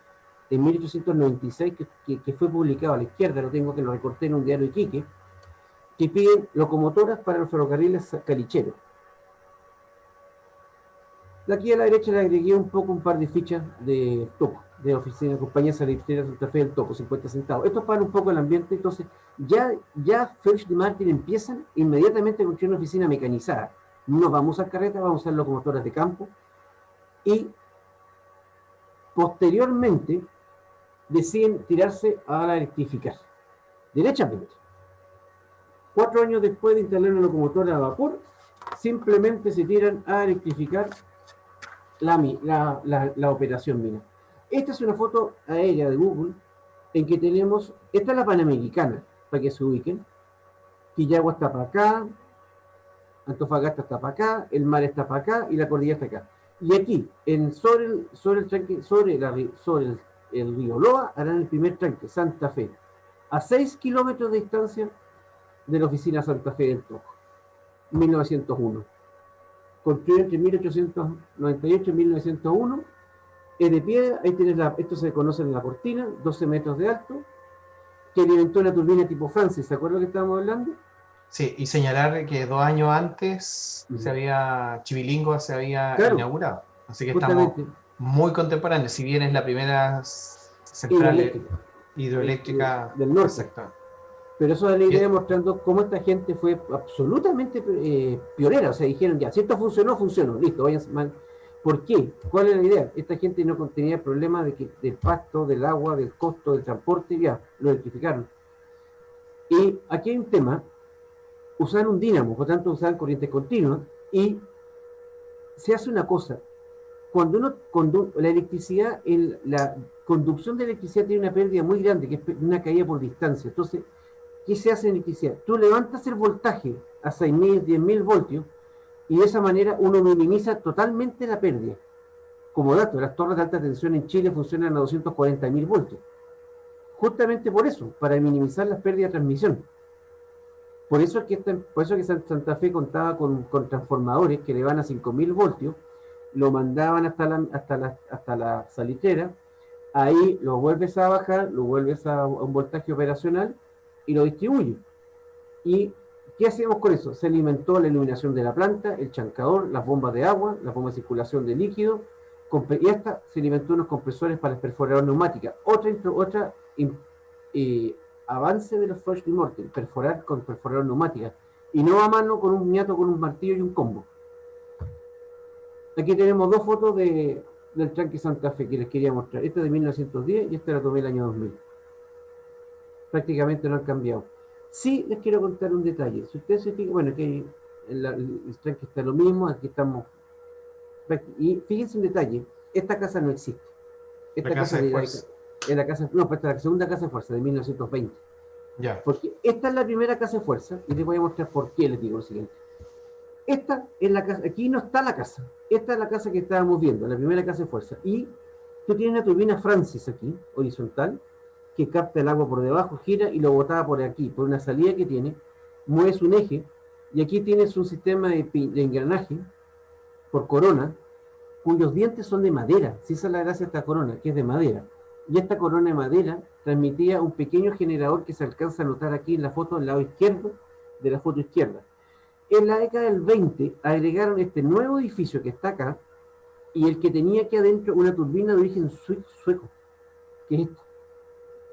en 1896, que fue publicado a la izquierda, lo recorté en un diario de Iquique, que piden locomotoras para los ferrocarriles calicheros. De aquí a la derecha le agregué un par de fichas de Toco, de oficina de compañía salitrera Santa Fe del Toco, 50 centavos. Esto es para un poco el ambiente. Entonces, ya Furcht y Martin empiezan inmediatamente a construir una oficina mecanizada. No vamos a usar carretas, vamos a usar locomotoras de campo. Y posteriormente deciden tirarse a la electrificar, derechamente. 4 años después de instalar una locomotora a vapor, simplemente se tiran a electrificar la operación mina. Esta es una foto aérea de Google en que tenemos, esta es la Panamericana, para que se ubiquen. Quillagua está para acá, Antofagasta está para acá, el mar está para acá y la cordillera está acá. Y aquí, sobre el río Loa, harán el primer tranque, Santa Fe, a 6 kilómetros de distancia de la oficina Santa Fe del Toco, 1901. Construyó entre 1898 y 1901. Es de pie, ahí tienes esto se conoce en la cortina, 12 metros de alto, que alimentó la turbina tipo Francis, ¿se acuerdan que estábamos hablando? Sí, y señalar que 2 años antes Ujú. Chivilingua se había Claro, inaugurado. Así que estamos justamente, muy contemporáneos, si bien es la primera central hidroeléctrica hidroeléctrica, del norte. exacto. Pero eso es la idea Y- mostrando cómo esta gente fue absolutamente pionera. O sea, dijeron, ya, si esto funcionó, funcionó. Listo, vayan mal. ¿Por qué? ¿Cuál es la idea? Esta gente no tenía el problema del pasto, del agua, del costo, del transporte, ya, lo electrificaron. Y aquí hay un tema, usan un dínamo, por tanto usan corriente continua, y se hace una cosa. Cuando la electricidad, la conducción de electricidad tiene una pérdida muy grande, que es una caída por distancia. Entonces, ¿qué se hace en electricidad? Tú levantas el voltaje a 6.000, 10.000 voltios y de esa manera uno minimiza totalmente la pérdida. Como dato, las torres de alta tensión en Chile funcionan a 240.000 voltios. Justamente por eso, para minimizar las pérdidas de transmisión. Por eso que Santa Fe contaba con transformadores que le van a 5.000 voltios, lo mandaban hasta la salitrera, ahí lo vuelves a bajar, lo vuelves a un voltaje operacional y lo distribuyes. ¿Y qué hacemos con eso? Se alimentó la iluminación de la planta, el chancador, las bombas de agua, las bombas de circulación de líquido, y hasta se alimentó unos compresores para las perforadoras neumáticas. Otra avance de los Frost Immortal, perforar con perforador neumática. Y no a mano con un ñato, con un martillo y un combo. Aquí tenemos dos fotos del tanque Santa Fe que les quería mostrar. Esta es de 1910 y esta la tomé el año 2000. Prácticamente no han cambiado. Sí, les quiero contar un detalle. Si ustedes se fijan, bueno, que el tanque está lo mismo, aquí estamos. Y fíjense un detalle, esta casa no existe. la Esta casa casa de es fuerza. la casa, no, esta es la segunda casa de fuerza de 1920. Ya, Porque esta es la primera casa de fuerza, y les voy a mostrar por qué les digo lo siguiente. Esta es la casa, aquí no está la casa. Esta es la casa que estábamos viendo, la primera casa de fuerza. Y tú tienes una turbina Francis aquí, horizontal, que capta el agua por debajo, gira y lo botaba por aquí, por una salida que tiene, mueves un eje, y aquí tienes un sistema de engranaje por corona, cuyos dientes son de madera. Si esa es la gracia de esta corona, que es de madera. Y esta corona de madera transmitía un pequeño generador que se alcanza a notar aquí en la foto, al lado izquierdo de la foto izquierda. En la década del 20 agregaron este nuevo edificio que está acá y el que tenía aquí adentro una turbina de origen sueco, que es esta,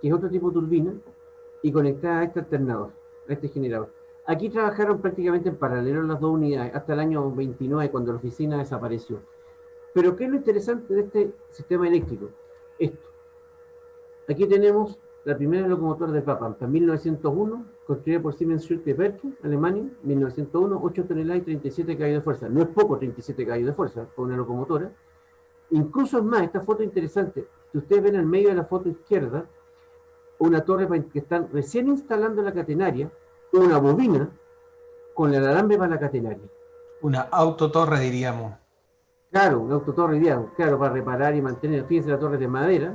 que es otro tipo de turbina, y conectada a este alternador, a este generador. Aquí trabajaron prácticamente en paralelo las dos unidades hasta el año 29, cuando la oficina desapareció. Pero ¿qué es lo interesante de este sistema eléctrico? Esto. Aquí tenemos la primera locomotora de Papampa, 1901, construida por Siemens Schulte-Werke, Alemania, 1901, 8 toneladas y 37 caballos de fuerza. No es poco 37 caballos de fuerza para una locomotora. Incluso es más, esta foto es interesante. Si ustedes ven en medio de la foto izquierda, una torre que están recién instalando la catenaria, una bobina con el alambre para la catenaria. una autotorre diríamos. Claro, una autotorre, claro, para reparar y mantener. Fíjense, la torre de madera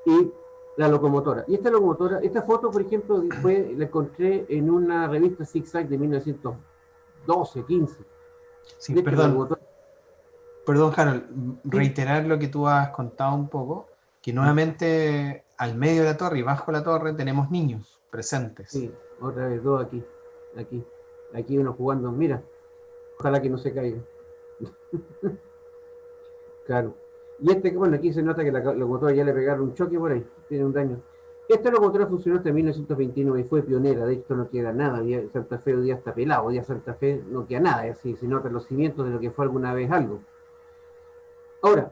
y la locomotora. Y esta locomotora, esta foto, por ejemplo, la encontré en una revista Zigzag de 1912, 15. Sí, De hecho, la locomotora. perdón, Harold, Sí, reiterar lo que tú has contado un poco, que nuevamente al medio de la torre y bajo la torre tenemos niños presentes. sí, otra vez, dos aquí, aquí, aquí uno jugando. Mira, ojalá que no se caiga. Claro. Y bueno, aquí se nota que la locomotora ya le pegaron un choque por ahí, tiene un daño. Esta locomotora funcionó hasta 1929 y fue pionera, de hecho no queda nada, Santa Fe hoy día está pelado, hoy día Santa Fe no queda nada, así se notan los cimientos de lo que fue alguna vez algo. Ahora,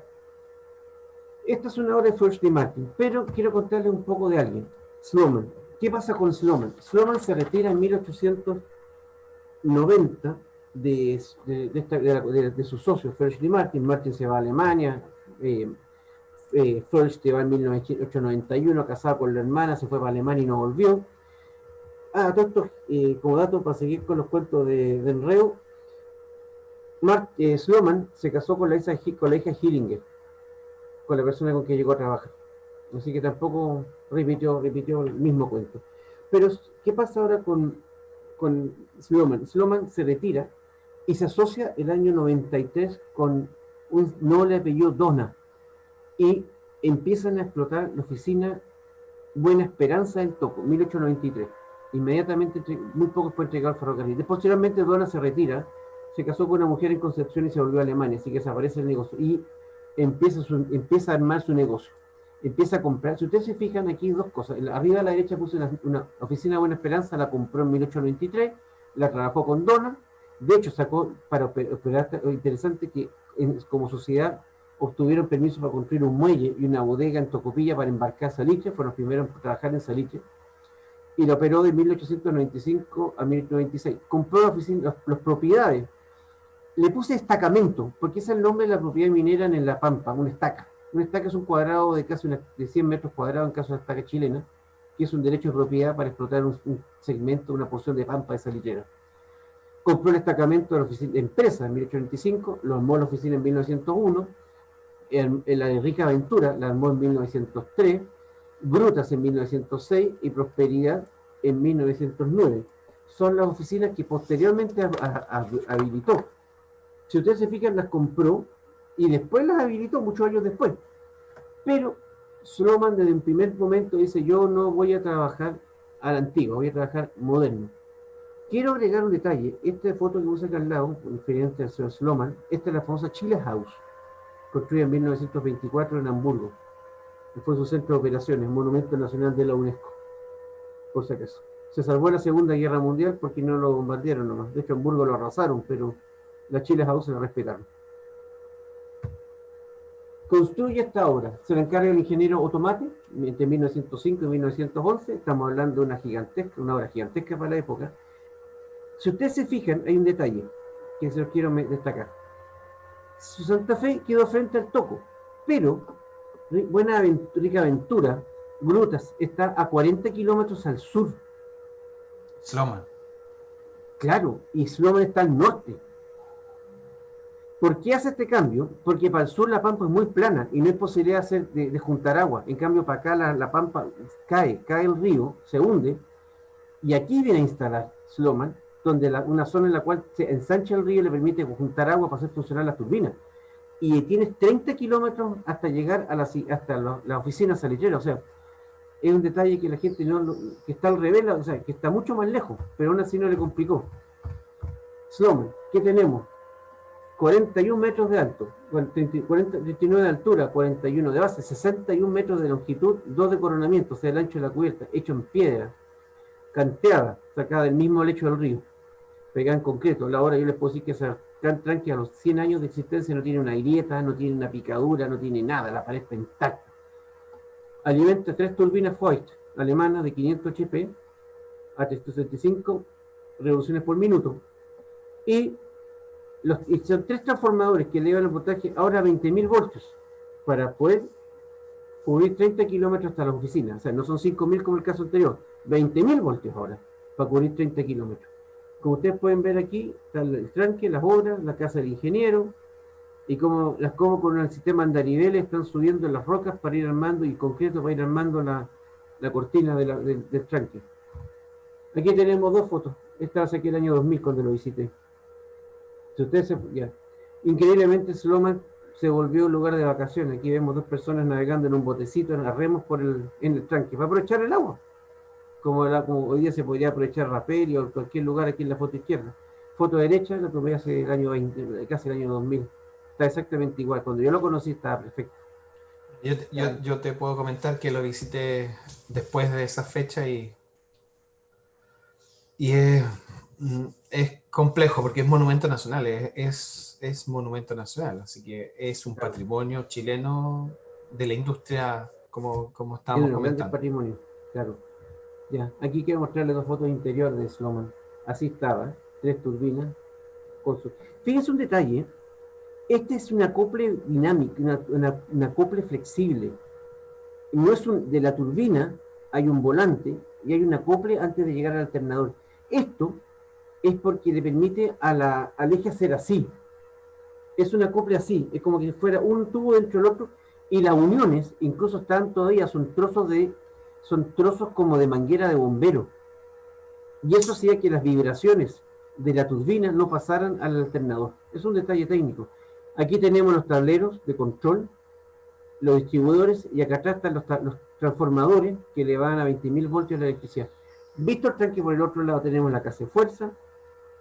esta es una obra de George D. Martin, pero quiero contarles un poco de alguien, Sloman. ¿Qué pasa con Sloman? Sloman se retira en 1890 de sus socios, George D. Martin. Martin se va a Alemania, First se va en 1891, casado con la hermana, se fue para Alemania y no volvió. Todo esto, como dato para seguir con los cuentos de enredo, Sloman se casó con la hija Hillinger, con la persona con que llegó a trabajar. Así que tampoco repitió el mismo cuento. Pero, ¿qué pasa ahora con Sloman? Sloman se retira y se asocia el año 93 con un noble apellido Donna y empiezan a explotar la oficina Buena Esperanza del Toco, 1893. Inmediatamente, muy poco fue entregado al ferrocarril. Posteriormente, Donna se retira, se casó con una mujer en Concepción y se volvió a Alemania, así que desaparece el negocio. Y empieza a armar su negocio. Empieza a comprar. Si ustedes se fijan aquí, dos cosas. Arriba a la derecha puse una oficina de Buena Esperanza, la compró en 1893, la trabajó con Donna. De hecho, sacó para operar, interesante que como sociedad obtuvieron permiso para construir un muelle y una bodega en Tocopilla para embarcar salitre, fueron los primeros en trabajar en salitre, y lo operó de 1895 a 1896. Compró la oficina, las propiedades. Le puse estacamento, porque es el nombre de la propiedad minera en La Pampa, una estaca. Una estaca es un cuadrado de casi de 100 metros cuadrados en caso de estaca chilena, que es un derecho de propiedad para explotar un segmento, una porción de pampa de salitrera. Compró el destacamento de la oficina de empresa en 1825, lo armó la oficina en 1901, en la de Rica Aventura la armó en 1903, Brutas en 1906 y Prosperidad en 1909. Son las oficinas que posteriormente habilitó. Si ustedes se fijan, las compró y después las habilitó muchos años después. Pero Sloman desde el primer momento dice, yo no voy a trabajar a la antigua, voy a trabajar moderno. Quiero agregar un detalle. Esta foto que puse acá al lado, referente al señor Sloman, esta es la famosa Chile House, construida en 1924 en Hamburgo. Y fue su centro de operaciones, Monumento Nacional de la UNESCO. Por si acaso. Se salvó en la Segunda Guerra Mundial porque no lo bombardearon nomás. De hecho, Hamburgo lo arrasaron, pero la Chile House se la respetaron. Construye esta obra. Se la encarga el ingeniero Otomate entre 1905 y 1911. Estamos hablando de una obra gigantesca para la época. Si ustedes se fijan, hay un detalle que se los quiero destacar. Santa Fe quedó frente al Toco, pero Rica Aventura, Grutas, está a 40 kilómetros al sur. Sloman. Claro, y Sloman está al norte. ¿Por qué hace este cambio? Porque para el sur la pampa es muy plana y no hay posibilidad de juntar agua. En cambio, para acá la pampa cae el río, se hunde, y aquí viene a instalar Sloman, donde una zona en la cual se ensancha el río y le permite juntar agua para hacer funcionar las turbinas. Y tienes 30 kilómetros hasta llegar a hasta la oficina salitrera. O sea, es un detalle que la gente que está al revés, o sea, que está mucho más lejos, pero aún así no le complicó. Sloman, ¿qué tenemos? 41 metros de alto, 39 de altura, 41 de base, 61 metros de longitud, 2 de coronamiento, o sea, el ancho de la cubierta, hecho en piedra, canteada, sacada del mismo lecho del río, pegada en concreto. Ahora yo les puedo decir que esa tranqui a los 100 años de existencia no tiene una grieta, no tiene una picadura, no tiene nada, la pared está intacta. Alimenta 3 turbinas Voigt alemanas de 500 HP a 365 revoluciones por minuto. Y son 3 transformadores que elevan el voltaje ahora a 20.000 voltios para poder cubrir 30 kilómetros hasta las oficinas. O sea, no son 5.000 como el caso anterior, 20.000 voltios ahora para cubrir 30 kilómetros. Como ustedes pueden ver aquí, está el tranque, las obras, la casa del ingeniero, y como con el sistema andariveles están subiendo las rocas para ir armando, y concreto para ir armando la cortina del tranque. Aquí tenemos 2 fotos. Esta la saqué el año 2000 cuando lo visité. Si ustedes increíblemente Sloman se volvió un lugar de vacaciones. Aquí vemos 2 personas navegando en un botecito a remos en el tranque para aprovechar el agua. Como hoy día se podría aprovechar Rapel o cualquier lugar aquí en la foto izquierda. Foto derecha, la tomé hace el año 20, casi el año 2000. Está exactamente igual. Cuando yo lo conocí estaba perfecto. Yo te puedo comentar que lo visité después de esa fecha y es complejo porque es monumento nacional, es monumento nacional, así que es un patrimonio chileno de la industria como estábamos comentando. Patrimonio, claro. Ya, aquí quiero mostrarles 2 fotos interiores de Sloman. Así estaba, 3 turbinas. Fíjense un detalle. Este es un acople dinámico, un acople flexible. No es de la turbina, hay un volante y hay un acople antes de llegar al alternador. Esto es porque le permite al eje hacer así. Es un acople así, es como que fuera un tubo dentro del otro, y las uniones incluso están todavía, son trozos como de manguera de bombero. Y eso hacía que las vibraciones de la turbina no pasaran al alternador. Es un detalle técnico. Aquí tenemos los tableros de control, los distribuidores, y acá atrás están los transformadores que le van a 20.000 voltios la electricidad. Visto el tranque por el otro lado tenemos la casa de fuerza.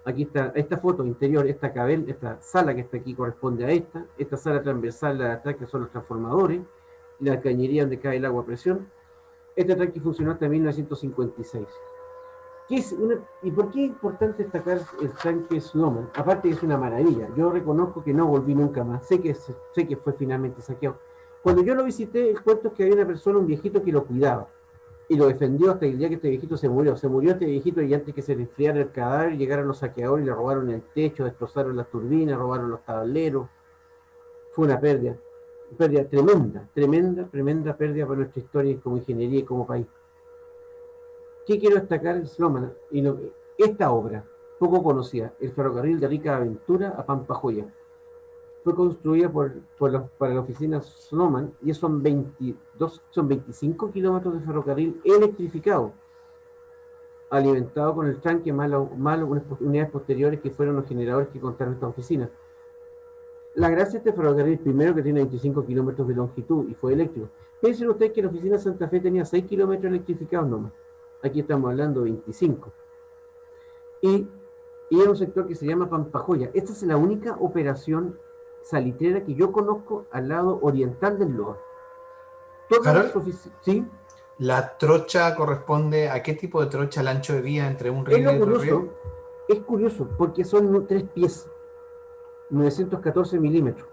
Aquí está esta foto interior, esta sala que está aquí corresponde a esta sala transversal de atrás que son los transformadores, la cañería donde cae el agua a presión. Este tranque funcionó hasta 1956. ¿Y por qué es importante destacar el tanque Sloman? Aparte que es una maravilla, yo reconozco que no volví nunca más, sé que fue finalmente saqueado. Cuando yo lo visité, el cuento es que había una persona, un viejito que lo cuidaba, y lo defendió hasta el día que este viejito se murió. Se murió este viejito y antes que se le enfriara el cadáver, llegaron los saqueadores y le robaron el techo, destrozaron las turbinas, robaron los tableros. Fue una pérdida tremenda pérdida para nuestra historia como ingeniería y como país. ¿Qué quiero destacar en Sloman? Esta obra, poco conocida, el ferrocarril de Rica Aventura a Pampajoya, fue construida para la oficina Sloman y son 25 kilómetros de ferrocarril electrificado, alimentado con el tranque más unas unidades posteriores que fueron los generadores que contaron esta oficina. La gracia de este ferrocarril, primero que tiene 25 kilómetros de longitud y fue eléctrico. Piensen ustedes que la oficina de Santa Fe tenía 6 kilómetros electrificados nomás. Aquí estamos hablando de 25. Y era un sector que se llama Pampajoya. Esta es la única operación salitrera que yo conozco al lado oriental del Loa. Todas las oficinas, ¿sí? ¿La trocha corresponde a qué tipo de trocha, el ancho de vía entre un río y otro río? Es curioso, porque son 3 pies, 914 milímetros.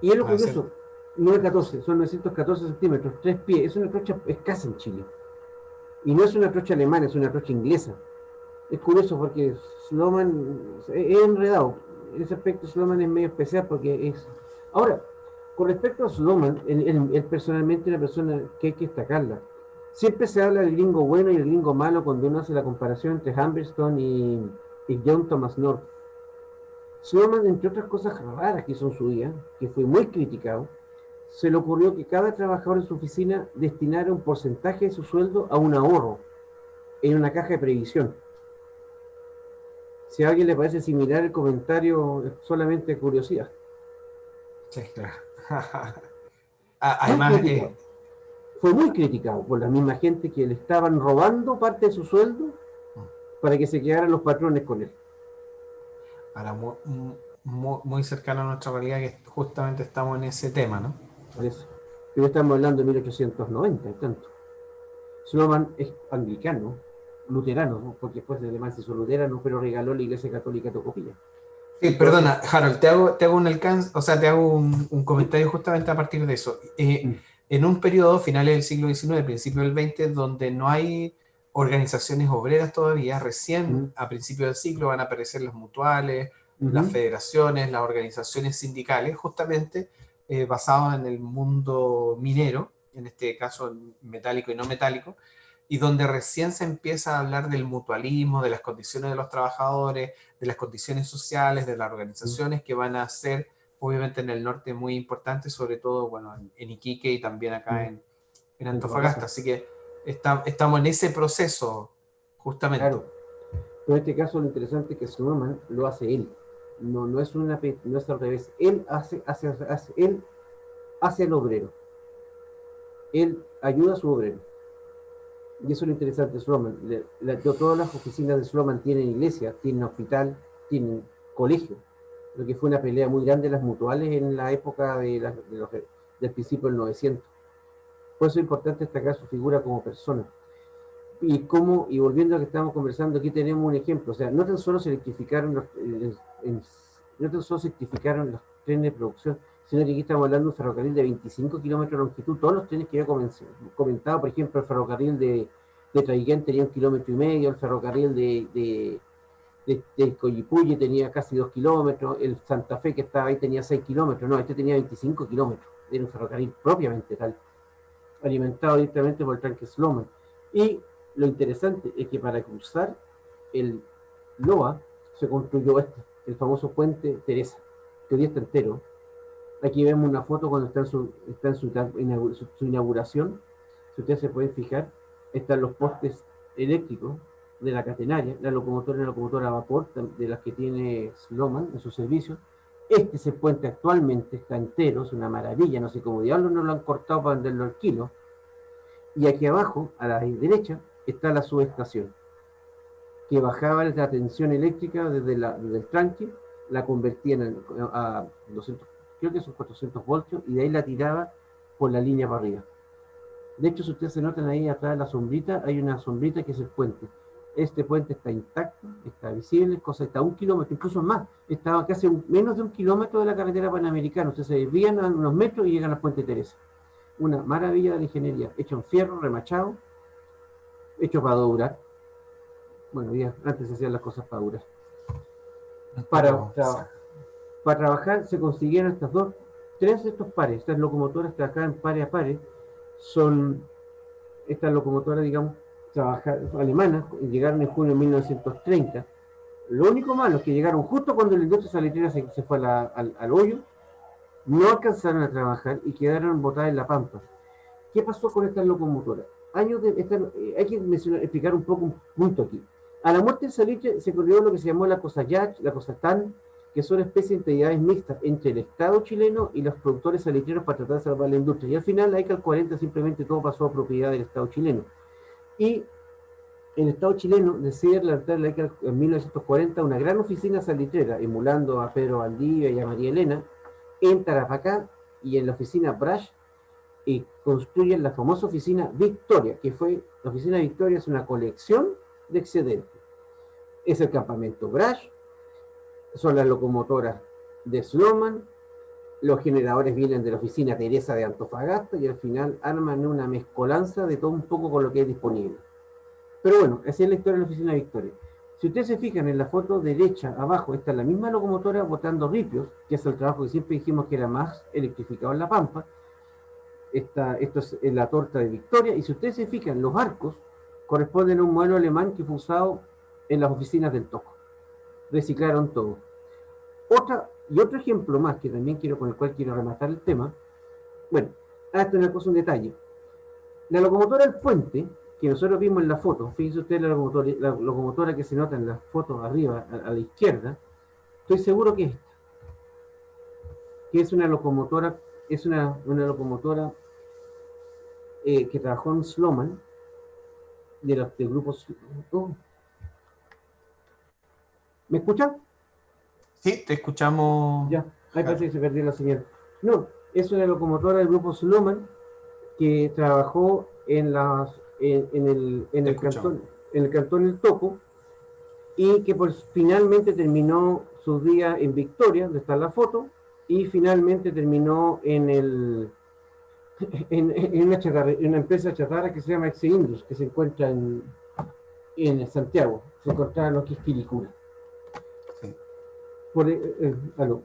Y es lo curioso, 914, son 914 centímetros, 3 pies. Es una trocha escasa en Chile. Y no es una trocha alemana, es una trocha inglesa. Es curioso porque Sloman es enredado. En ese aspecto Sloman es medio especial porque es... Ahora, con respecto a Sloman, él personalmente es una persona que hay que destacarla. Siempre se habla del gringo bueno y el gringo malo cuando uno hace la comparación entre Humberstone y John Thomas North. Sloman, entre otras cosas raras que hizo en su día, que fue muy criticado, se le ocurrió que cada trabajador en su oficina destinara un porcentaje de su sueldo a un ahorro en una caja de previsión. Si a alguien le parece similar el comentario, es solamente curiosidad. Sí, claro. Además, fue muy criticado por la misma gente que le estaban robando parte de su sueldo para que se quedaran los patrones con él. Ahora, muy cercano a nuestra realidad, que justamente estamos en ese tema, ¿no? Por eso. Pero estamos hablando de 1890 y tanto. Sloman es anglicano, luterano, ¿no? Porque después de alemán se hizo luterano, pero regaló la Iglesia Católica Tocopilla. Sí, perdona, Harold, te hago un alcance, o sea, te hago un comentario justamente a partir de eso. En un periodo, finales del siglo XIX, principio del XX, donde no hay organizaciones obreras todavía, recién a principios del siglo van a aparecer las mutuales, las federaciones, las organizaciones sindicales, justamente basadas en el mundo minero, en este caso metálico y no metálico, y donde recién se empieza a hablar del mutualismo, de las condiciones de los trabajadores, de las condiciones sociales, de las organizaciones que van a ser, obviamente, en el norte muy importantes, sobre todo, bueno, en Iquique y también acá en Antofagasta. Así que estamos en ese proceso, justamente. Claro. Pero en este caso lo interesante es que Sloman lo hace él. No es al revés. Él hace el obrero. Él ayuda a su obrero. Y eso es lo interesante de Sloman. Todas las oficinas de Sloman tienen iglesia, tienen hospital, tienen colegio. Lo que fue una pelea muy grande de las mutuales en la época del principio del 900. Por eso es importante destacar su figura como persona. Y volviendo a lo que estamos conversando, aquí tenemos un ejemplo. O sea, no tan solo se electrificaron los trenes de producción, sino que aquí estamos hablando de un ferrocarril de 25 kilómetros de longitud. Todos los trenes que yo he comentado, por ejemplo, el ferrocarril de Traiguén tenía 1,5 kilómetros, el ferrocarril de Coyipulli tenía casi 2 kilómetros, el Santa Fe que estaba ahí tenía 6 kilómetros, no, este tenía 25 kilómetros, era un ferrocarril propiamente tal, alimentado directamente por el tranque Sloman. Y lo interesante es que para cruzar el Loa se construyó el famoso puente Teresa, que hoy está entero. Aquí vemos una foto cuando está en su inauguración. Si ustedes se pueden fijar, están los postes eléctricos de la catenaria, la locomotora a vapor de las que tiene Sloman en su servicio. Ese puente actualmente está entero, es una maravilla, no sé cómo diablos no lo han cortado para venderlo al kilo. Y aquí abajo, a la derecha, está la subestación, que bajaba la tensión eléctrica desde el tranque, la convertía a 200, creo que son 400 voltios, y de ahí la tiraba por la línea para arriba. De hecho, si ustedes se notan ahí atrás de la sombrita, hay una sombrita que es el puente. Este puente está intacto, está visible, cosa está a 1 kilómetro, incluso más. Estaba casi menos de 1 kilómetro de la carretera Panamericana. Ustedes se desvían a unos metros y llegan al puente Teresa. Una maravilla de la ingeniería, hecho en fierro, remachado, hecho para durar. Bueno, ya antes se hacían las cosas para durar. Para, para trabajar se consiguieron tres de estos pares. Estas locomotoras trabajaban pare a pare. Son estas locomotoras, digamos, alemanas, llegaron en junio de 1930. Lo único malo es que llegaron justo cuando la industria salitrera se fue al hoyo, no alcanzaron a trabajar y quedaron botadas en la pampa. ¿Qué pasó con estas locomotoras? Hay que explicar un poco un punto aquí. A la muerte del salitre se corrió lo que se llamó la COSAYAC, la COSATAN, que son especies de entidades mixtas entre el Estado chileno y los productores salitreros para tratar de salvar la industria. Y al final, la década del 40, simplemente todo pasó a propiedad del Estado chileno. Y el Estado chileno decide levantar en 1940 una gran oficina salitrera, emulando a Pedro Valdivia y a María Elena, en Tarapacá y en la oficina Brash, y construyen la famosa oficina Victoria, que fue, la oficina Victoria es una colección de excedentes. Es el campamento Brash, son las locomotoras de Sloman, los generadores vienen de la oficina Teresa de Antofagasta y al final arman una mezcolanza de todo un poco con lo que es disponible. Pero bueno, así es la historia de la oficina Victoria. Si ustedes se fijan en la foto derecha, abajo, está la misma locomotora botando ripios, que es el trabajo que siempre dijimos que era más electrificado en La Pampa. Esto es la torta de Victoria, y si ustedes se fijan, los arcos corresponden a un modelo alemán que fue usado en las oficinas del Toco. Reciclaron todo. Otro ejemplo más que también con el cual quiero rematar el tema. Bueno, hasta una cosa, un detalle. La locomotora del puente, que nosotros vimos en la foto, fíjense ustedes la locomotora que se nota en la foto arriba, a la izquierda, estoy seguro que es una locomotora, locomotora que trabajó en Sloman, del grupo. ¿Me escuchan? Sí, te escuchamos. Ya, ahí parece que se perdió la señal. No, es una locomotora del grupo Sloman que trabajó en el cantón El Toco, y que pues finalmente terminó sus días en Victoria, donde está la foto, y finalmente terminó en una empresa chatarra que se llama Exeindus, que se encuentra en Santiago, se encontraba en lo que es Quilicura. Sí. Aló.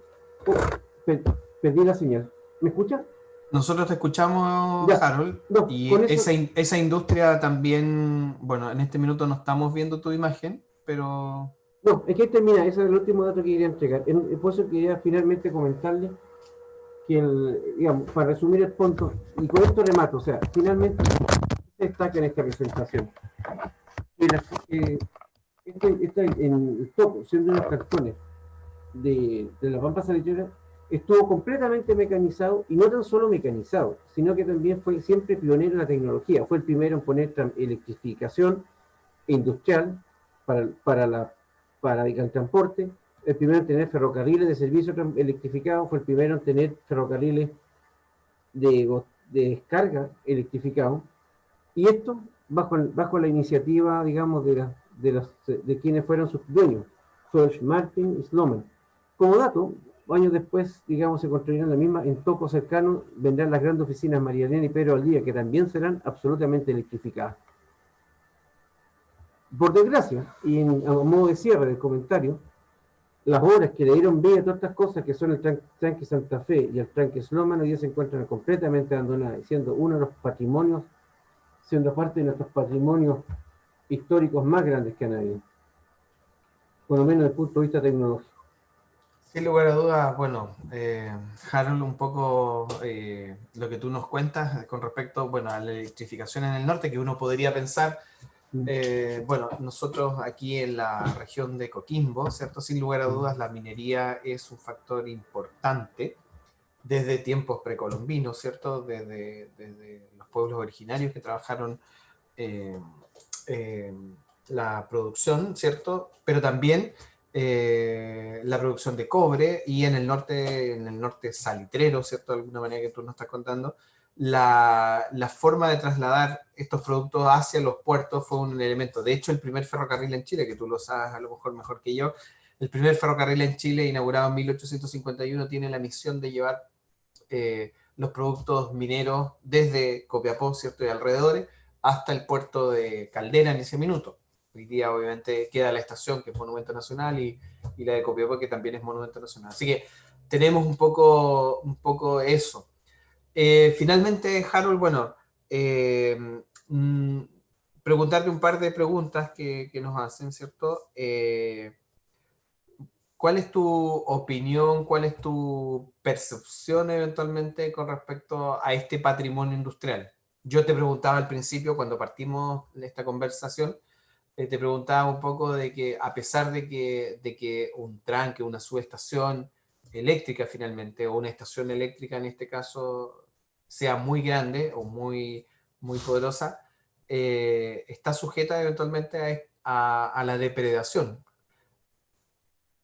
Perdí la señal. ¿Me escucha? Nosotros te escuchamos, ya, Harold, no, y esa industria también, bueno, en este minuto no estamos viendo tu imagen, pero... No, es que ahí termina, ese es el último dato que quería entregar. Por eso quería finalmente comentarle que, digamos, para resumir el punto, y con esto remato, o sea, finalmente se destaca en esta presentación. En el Toco, siendo unos cartones de la Pampa Salitrera, estuvo completamente mecanizado, y no tan solo mecanizado, sino que también fue siempre pionero en la tecnología. Fue el primero en poner electrificación industrial para el transporte, el primero en tener ferrocarriles de servicio electrificados, fue el primero en tener ferrocarriles de descarga electrificados, y esto bajo la iniciativa, digamos, de quienes fueron sus dueños, George Martin y Sloman. Como dato, años después, digamos, se construirán la misma, en Toco cercano, vendrán las grandes oficinas María Elena y Pedro Valdivia, que también serán absolutamente electrificadas. Por desgracia, y a modo de cierre del comentario, las obras que le dieron vida a todas estas cosas, que son el tranque Santa Fe y el tranque Sloman, hoy día se encuentran completamente abandonadas, siendo uno de los patrimonios, siendo parte de nuestros patrimonios históricos más grandes que han habido, por lo menos desde el punto de vista tecnológico. Sin lugar a dudas, bueno, Harold, un poco lo que tú nos cuentas con respecto, bueno, a la electrificación en el norte, que uno podría pensar, bueno, nosotros aquí en la región de Coquimbo, ¿cierto? Sin lugar a dudas, la minería es un factor importante, desde tiempos precolombinos, ¿cierto? Desde los pueblos originarios que trabajaron eh, eh, la producción, ¿cierto? Pero también la producción de cobre y en el norte salitrero, ¿cierto? De alguna manera que tú nos estás contando, la forma de trasladar estos productos hacia los puertos fue un elemento. De hecho, el primer ferrocarril en Chile, que tú lo sabes a lo mejor mejor que yo, el primer ferrocarril en Chile, inaugurado en 1851, tiene la misión de llevar los productos mineros desde Copiapó, ¿cierto? Y alrededores, hasta el puerto de Caldera en ese minuto. Hoy día obviamente queda la estación, que es Monumento Nacional, y la de Copiapó, que también es Monumento Nacional. Así que tenemos un poco eso. Finalmente, Harold, bueno, eh, mm, preguntarte un par de preguntas que nos hacen, ¿cierto? ¿Cuál es tu opinión, cuál es tu percepción eventualmente con respecto a este patrimonio industrial? Yo te preguntaba al principio, cuando partimos de esta conversación, te preguntaba un poco de que a pesar de que un tranque, una subestación eléctrica finalmente, o una estación eléctrica en este caso, sea muy grande o muy poderosa, está sujeta eventualmente a la depredación.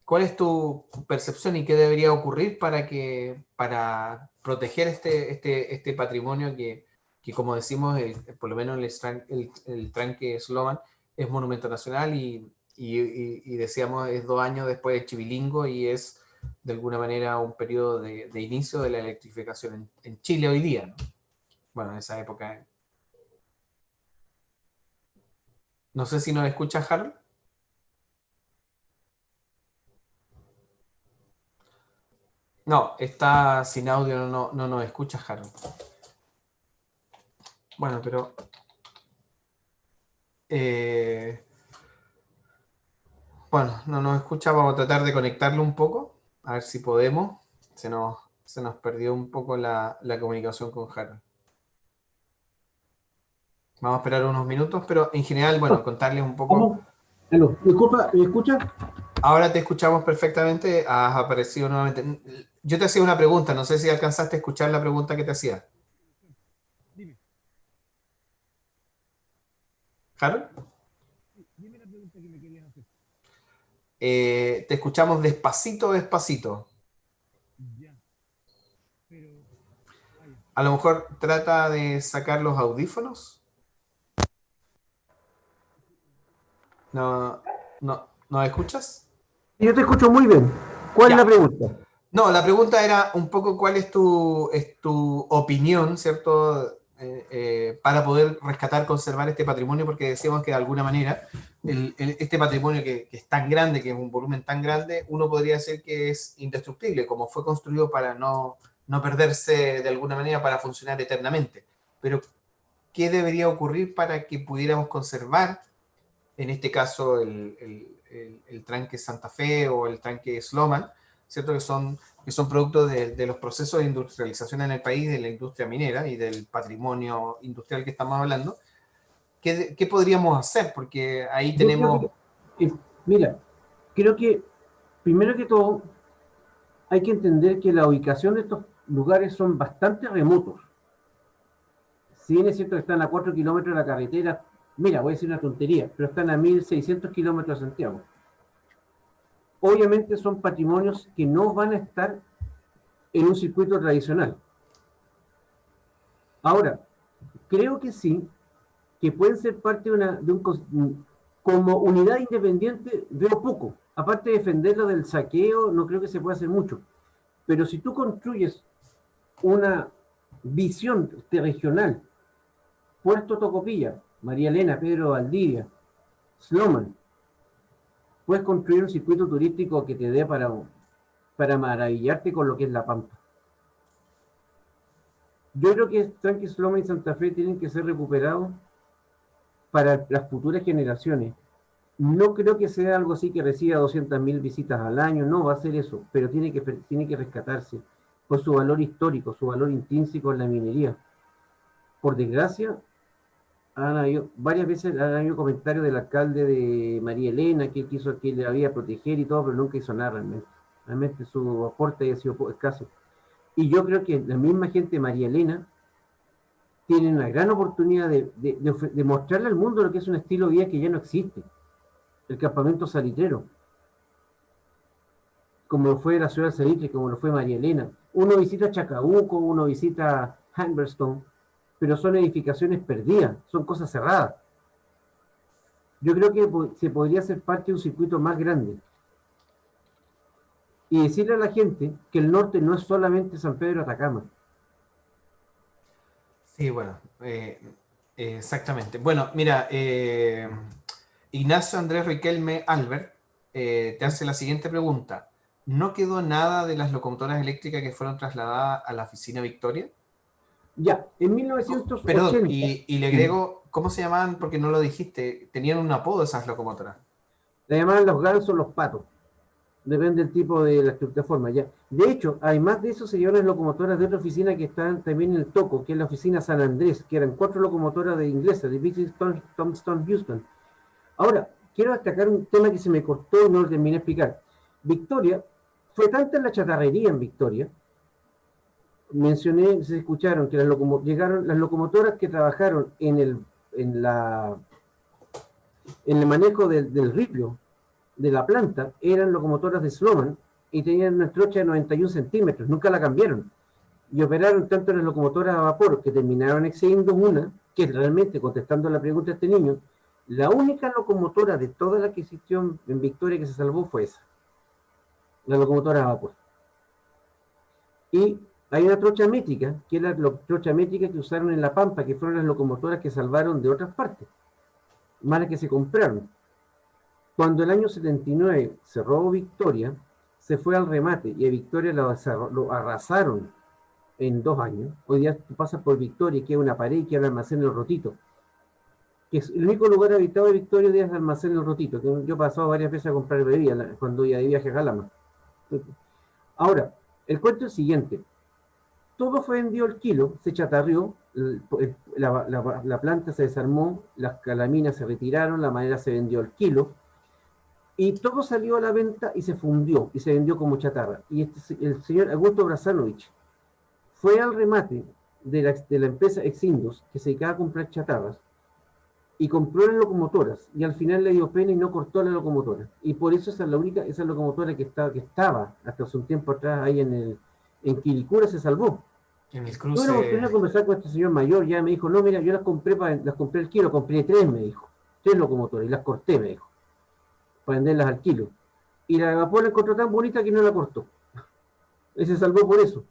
¿Cuál es tu percepción y qué debería ocurrir para proteger este patrimonio que, como decimos, por lo menos el tranque Sloman es monumento nacional y decíamos es 2 años después de Chivilingo y es de alguna manera un periodo de inicio de la electrificación en Chile hoy día, ¿no? Bueno, en esa época. No sé si nos escucha, Harold. No, está sin audio, no nos escucha, Harold. Bueno, pero Eh, bueno, no nos escucha, vamos a tratar de conectarlo un poco, a ver si podemos. Se nos perdió un poco la comunicación con Harold. Vamos a esperar unos minutos, pero en general, bueno, contarles un poco. Vamos. Aló, disculpa, ¿me escucha? Ahora te escuchamos perfectamente, has aparecido nuevamente. Yo te hacía una pregunta, no sé si alcanzaste a escuchar la pregunta que te hacía. ¿Harold? Te escuchamos despacito, despacito. A lo mejor trata de sacar los audífonos. No, ¿no escuchas? Yo te escucho muy bien. ¿Cuál es la Ya. pregunta? No, la pregunta era un poco cuál es tu opinión, ¿cierto? Para poder rescatar, conservar este patrimonio, porque decíamos que de alguna manera este patrimonio que es tan grande, que es un volumen tan grande, uno podría decir que es indestructible, como fue construido para no perderse de alguna manera, para funcionar eternamente. Pero, ¿qué debería ocurrir para que pudiéramos conservar, en este caso, el tranque Santa Fe o el tranque Sloman, ¿cierto? Que son productos de los procesos de industrialización en el país, de la industria minera y del patrimonio industrial que estamos hablando? ¿Qué podríamos hacer? Porque ahí Yo creo tenemos. que, eh, mira, creo que primero que todo hay que entender que la ubicación de estos lugares son bastante remotos. Si bien es cierto que están a 4 kilómetros de la carretera, mira, voy a decir una tontería, pero están a 1.600 kilómetros de Santiago. Obviamente son patrimonios que no van a estar en un circuito tradicional. Ahora, creo que sí, que pueden ser parte como unidad independiente, veo poco. Aparte de defenderlo del saqueo, no creo que se pueda hacer mucho. Pero si tú construyes una visión regional, Puerto Tocopilla, María Elena, Pedro Valdivia, Sloman, puedes construir un circuito turístico que te dé para maravillarte con lo que es La Pampa. Yo creo que Tranqui Sloman y Santa Fe tienen que ser recuperados para las futuras generaciones. No creo que sea algo así que reciba 200.000 visitas al año, no va a ser eso, pero tiene que rescatarse por su valor histórico, su valor intrínseco en la minería. Por desgracia, varias veces han habido comentarios del alcalde de María Elena que quiso que le había proteger y todo, pero nunca hizo nada realmente. Realmente su aporte ha sido escaso. Y yo creo que la misma gente de María Elena tiene una gran oportunidad de mostrarle al mundo lo que es un estilo de vida que ya no existe, el campamento salitrero, como lo fue la ciudad de Salitre, como lo fue María Elena. Uno visita Chacabuco, uno visita Humberstone, pero son edificaciones perdidas, son cosas cerradas. Yo creo que se podría hacer parte de un circuito más grande y decirle a la gente que el norte no es solamente San Pedro de Atacama. Sí, bueno, exactamente. Bueno, mira, Ignacio Andrés Riquelme Albert te hace la siguiente pregunta. ¿No quedó nada de las locomotoras eléctricas que fueron trasladadas a la oficina Victoria? Ya, en Perdón, 1980, y le agrego, ¿cómo se llamaban? Porque no lo dijiste. Tenían un apodo esas locomotoras. la llamaban los gansos, los patos. Depende del tipo de la estructura forma. Ya. De hecho, además de eso, se llevaron las locomotoras de otra oficina que están también en el Toco, que es la oficina San Andrés, que eran 4 locomotoras de inglesas, de British Tombstone Houston. Ahora, quiero destacar un tema que se me cortó y no lo terminé de explicar. Victoria, fue tanta la chatarrería en Victoria, mencioné, se escucharon que llegaron las locomotoras que trabajaron en, la, en el manejo del ripio de la planta, eran locomotoras de Sloman y tenían una trocha de 91 centímetros, nunca la cambiaron. Y operaron tanto en las locomotoras a vapor que terminaron excediendo una, que realmente, contestando la pregunta de este niño, la única locomotora de toda la que existió en Victoria que se salvó fue esa, la locomotora a vapor. Y hay una trocha métrica, que es la trocha métrica que usaron en La Pampa, que fueron las locomotoras que salvaron de otras partes, más las que se compraron. Cuando el año 79 cerró Victoria, se fue al remate y a Victoria lo arrasaron en 2 años. Hoy día tú pasas por Victoria, que es una pared, que es el almacén El Rotito, que es el único lugar habitado de Victoria hoy día es el almacén El Rotito, que yo he pasado varias veces a comprar bebidas cuando iba de viaje a Calama. Ahora, el cuento es el siguiente. Todo fue vendido al kilo, se chatarrió, la planta se desarmó, las calaminas se retiraron, la madera se vendió al kilo, y todo salió a la venta y se fundió, y se vendió como chatarra. Y el señor Augusto Brazanovich fue al remate de la empresa Exindus, que se dedicaba a comprar chatarras, y compró las locomotoras, y al final le dio pena y no cortó la locomotora. Y por eso esa es la única, esa locomotora que estaba hasta hace un tiempo atrás ahí en Quilicura se salvó. En el Tuve la cruce. oportunidad de conversar con este señor mayor, ya me dijo, no, mira, yo las compré al kilo, compré 3, me dijo, 3 locomotoras, y las corté, me dijo, para venderlas al kilo. Y la de vapor la encontró tan bonita que no la cortó. Y se salvó por eso.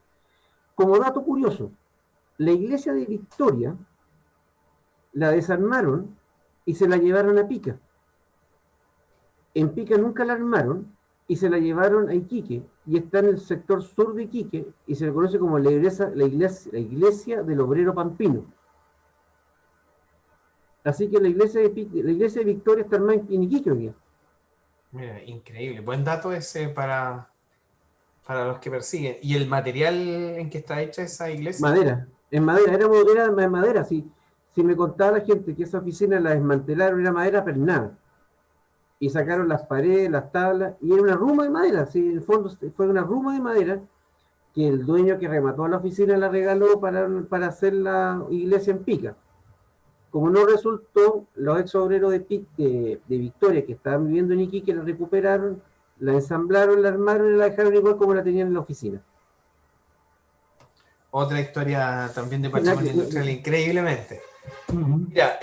Como dato curioso, la iglesia de Victoria la desarmaron y se la llevaron a Pica. En Pica nunca la armaron y se la llevaron a Iquique y está en el sector sur de Iquique y se le conoce como la iglesia del obrero pampino. Así que la iglesia de Victoria está armada en Iquique hoy día. Mira, increíble. Buen dato ese para los que persiguen. ¿Y el material en que está hecha esa iglesia? Madera, en madera, era de madera. Si me contaba la gente que esa oficina la desmantelaron, era madera pernada. Y sacaron las paredes, las tablas, y era una ruma de madera. Sí, en el fondo fue una ruma de madera que el dueño que remató a la oficina la regaló para hacer la iglesia en Pica. Como no resultó, los ex obreros de Victoria que estaban viviendo en Iquique la recuperaron, la ensamblaron, la armaron y la dejaron igual como la tenían en la oficina. Otra historia también de Nada patrimonio industrial, que- increíblemente. Ujú. Mira,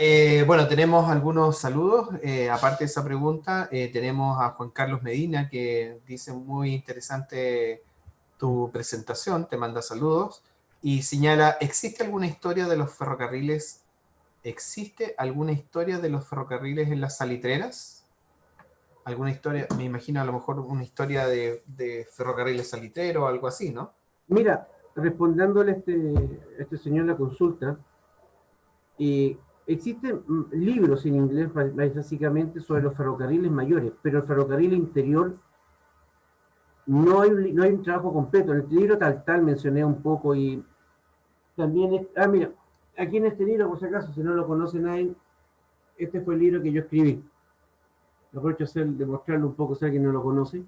bueno, tenemos algunos saludos. Aparte de esa pregunta, tenemos a Juan Carlos Medina que dice muy interesante tu presentación, te manda saludos y señala, ¿existe alguna historia de los ferrocarriles en las salitreras? ¿Alguna historia? Me imagino a lo mejor una historia de ferrocarriles salitreros o algo así, ¿no? Mira, respondiéndole a este señor la consulta, existen libros en inglés básicamente sobre los ferrocarriles mayores, pero el ferrocarril interior no hay un trabajo completo. En el libro tal mencioné un poco y también, mira, aquí en este libro, por si acaso, si no lo conoce nadie, este fue el libro que yo escribí. Aprovecho de mostrarlo un poco si alguien no lo conoce.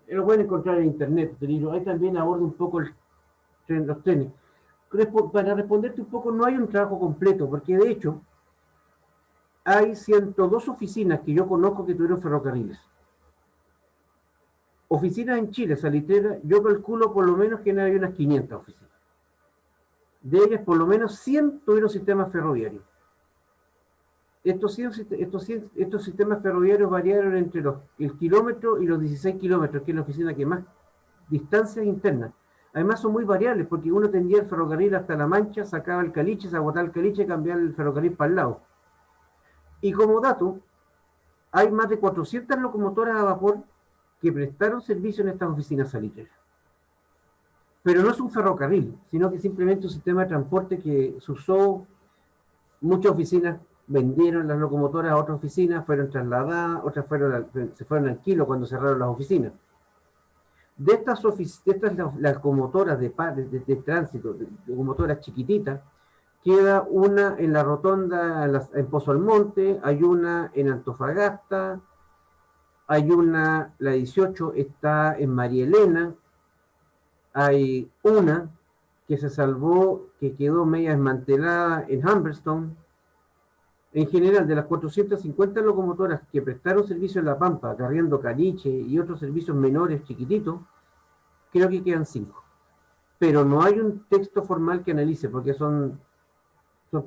lo pueden encontrar en internet, este libro. Ahí también aborda un poco los trenes. Para responderte un poco, no hay un trabajo completo, porque de hecho hay 102 oficinas que yo conozco que tuvieron ferrocarriles. Oficinas en Chile, salitreras, yo calculo por lo menos que hay unas 500 oficinas. De ellas, por lo menos 100 tuvieron sistemas ferroviarios. Estos sistemas ferroviarios variaron entre el kilómetro y los 16 kilómetros, que es la oficina que más distancias internas. Además son muy variables, porque uno tendía el ferrocarril hasta La Mancha, sacaba el caliche, se agotaba el caliche y cambiaba el ferrocarril para el lado. Y como dato, hay más de 400 locomotoras a vapor que prestaron servicio en estas oficinas salitreras. Pero no es un ferrocarril, sino que simplemente un sistema de transporte que se usó. Muchas oficinas vendieron las locomotoras a otras oficinas, fueron trasladadas, otras se fueron al kilo cuando cerraron las oficinas. De estas locomotoras de tránsito, de locomotoras chiquititas, queda una en la rotonda, en Pozo Almonte, hay una en Antofagasta, hay una, la 18 está en María Elena, hay una que se salvó, que quedó media desmantelada en Humberstone. En general, de las 450 locomotoras que prestaron servicio en La Pampa, carriendo caliche y otros servicios menores chiquititos, creo que quedan 5. Pero no hay un texto formal que analice, porque son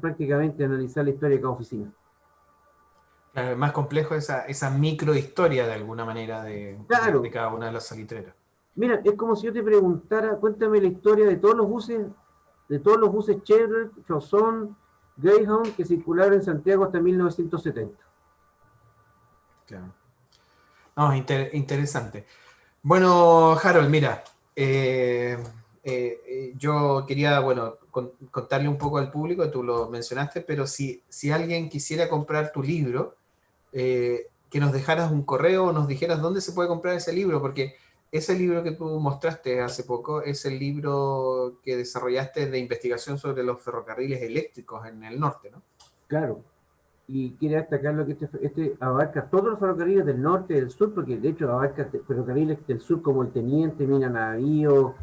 prácticamente analizar la historia de cada oficina. Claro, es más complejo esa microhistoria de alguna manera Claro. de cada una de las salitreras. Mira, es como si yo te preguntara, cuéntame la historia de todos los buses Chevrolet, Chausson, Greyhound que circularon en Santiago hasta 1970. Claro. No, interesante. Bueno, Harold, mira, yo quería, bueno, contarle un poco al público, tú lo mencionaste, pero si alguien quisiera comprar tu libro, que nos dejaras un correo o nos dijeras dónde se puede comprar ese libro, porque ese libro que tú mostraste hace poco es el libro que desarrollaste de investigación sobre los ferrocarriles eléctricos en el norte, ¿no? Claro, y quiere destacar lo que este abarca todos los ferrocarriles del norte y del sur, porque de hecho abarca ferrocarriles del sur como el Teniente, Mina Navío,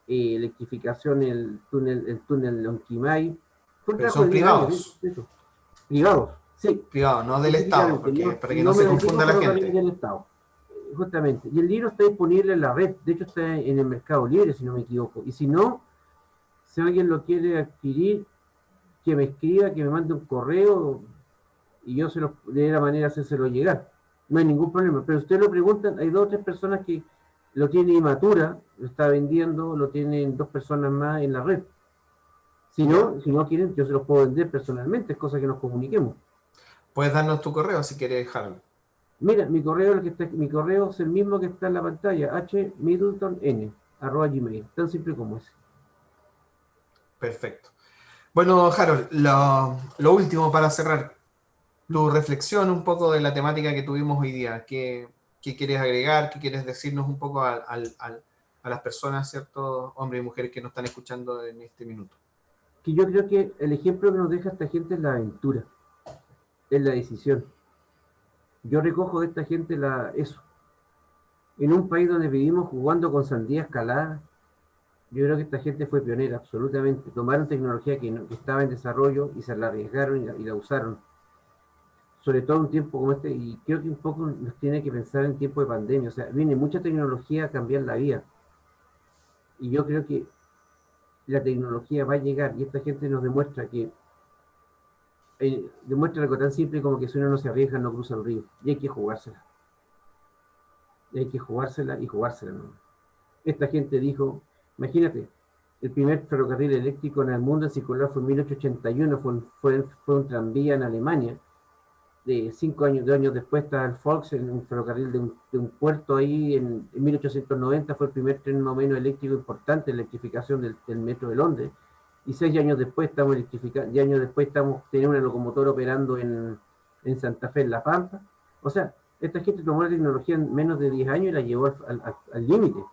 electrificación, el túnel Lonquimay. Fue un Pero trabajo son de 10 años, privados, privados, sí, privados, no del Estado, específicamente, para que no no me se metí con confunda la ferrocarriles gente. del Estado, justamente. Y el libro está disponible en la red, de hecho está en el Mercado Libre, si no me equivoco. Y si no, si alguien lo quiere adquirir, que me escriba, que me mande un correo y yo de la manera hacérselo llegar. No hay ningún problema. Pero usted lo preguntan, hay 2 o 3 personas que lo tienen Imatura, lo está vendiendo, lo tienen 2 personas más en la red. Si ¿Ya? no, si no quieren, yo se los puedo vender personalmente, es cosa que nos comuniquemos. Puedes darnos tu correo si quieres dejarlo. Mira, mi correo es el mismo que está en la pantalla, hmiddleton@gmail, tan simple como es. Perfecto. Bueno, Harold, lo último para cerrar, tu reflexión un poco de la temática que tuvimos hoy día. ¿Qué quieres agregar? ¿Qué quieres decirnos un poco a las personas, ¿cierto? Hombres y mujeres que nos están escuchando en este minuto. Que yo creo que el ejemplo que nos deja esta gente es la aventura, es la decisión. Yo recojo de esta gente eso. En un país donde vivimos jugando con sandías caladas, yo creo que esta gente fue pionera, absolutamente. Tomaron tecnología que estaba en desarrollo y se la arriesgaron y la usaron. Sobre todo en un tiempo como este, y creo que un poco nos tiene que pensar en tiempo de pandemia. O sea, viene mucha tecnología a cambiar la vida. Y yo creo que la tecnología va a llegar y esta gente nos demuestra algo tan simple como que si uno no se arriesga no cruza el río. Y hay que jugársela. Y hay que jugársela y jugársela, ¿no? Esta gente dijo, imagínate, el primer ferrocarril eléctrico en el mundo en circular fue en 1881, fue un tranvía en Alemania. De 2 años después está el Fox, en un ferrocarril de un puerto ahí, en 1890 fue el primer tren más o menos eléctrico importante, electrificación del metro de Londres. Y 6 años después estamos electrificando, y años después teniendo una locomotora operando en Santa Fe, en La Pampa. O sea, esta gente tomó la tecnología en menos de 10 años y la llevó al límite.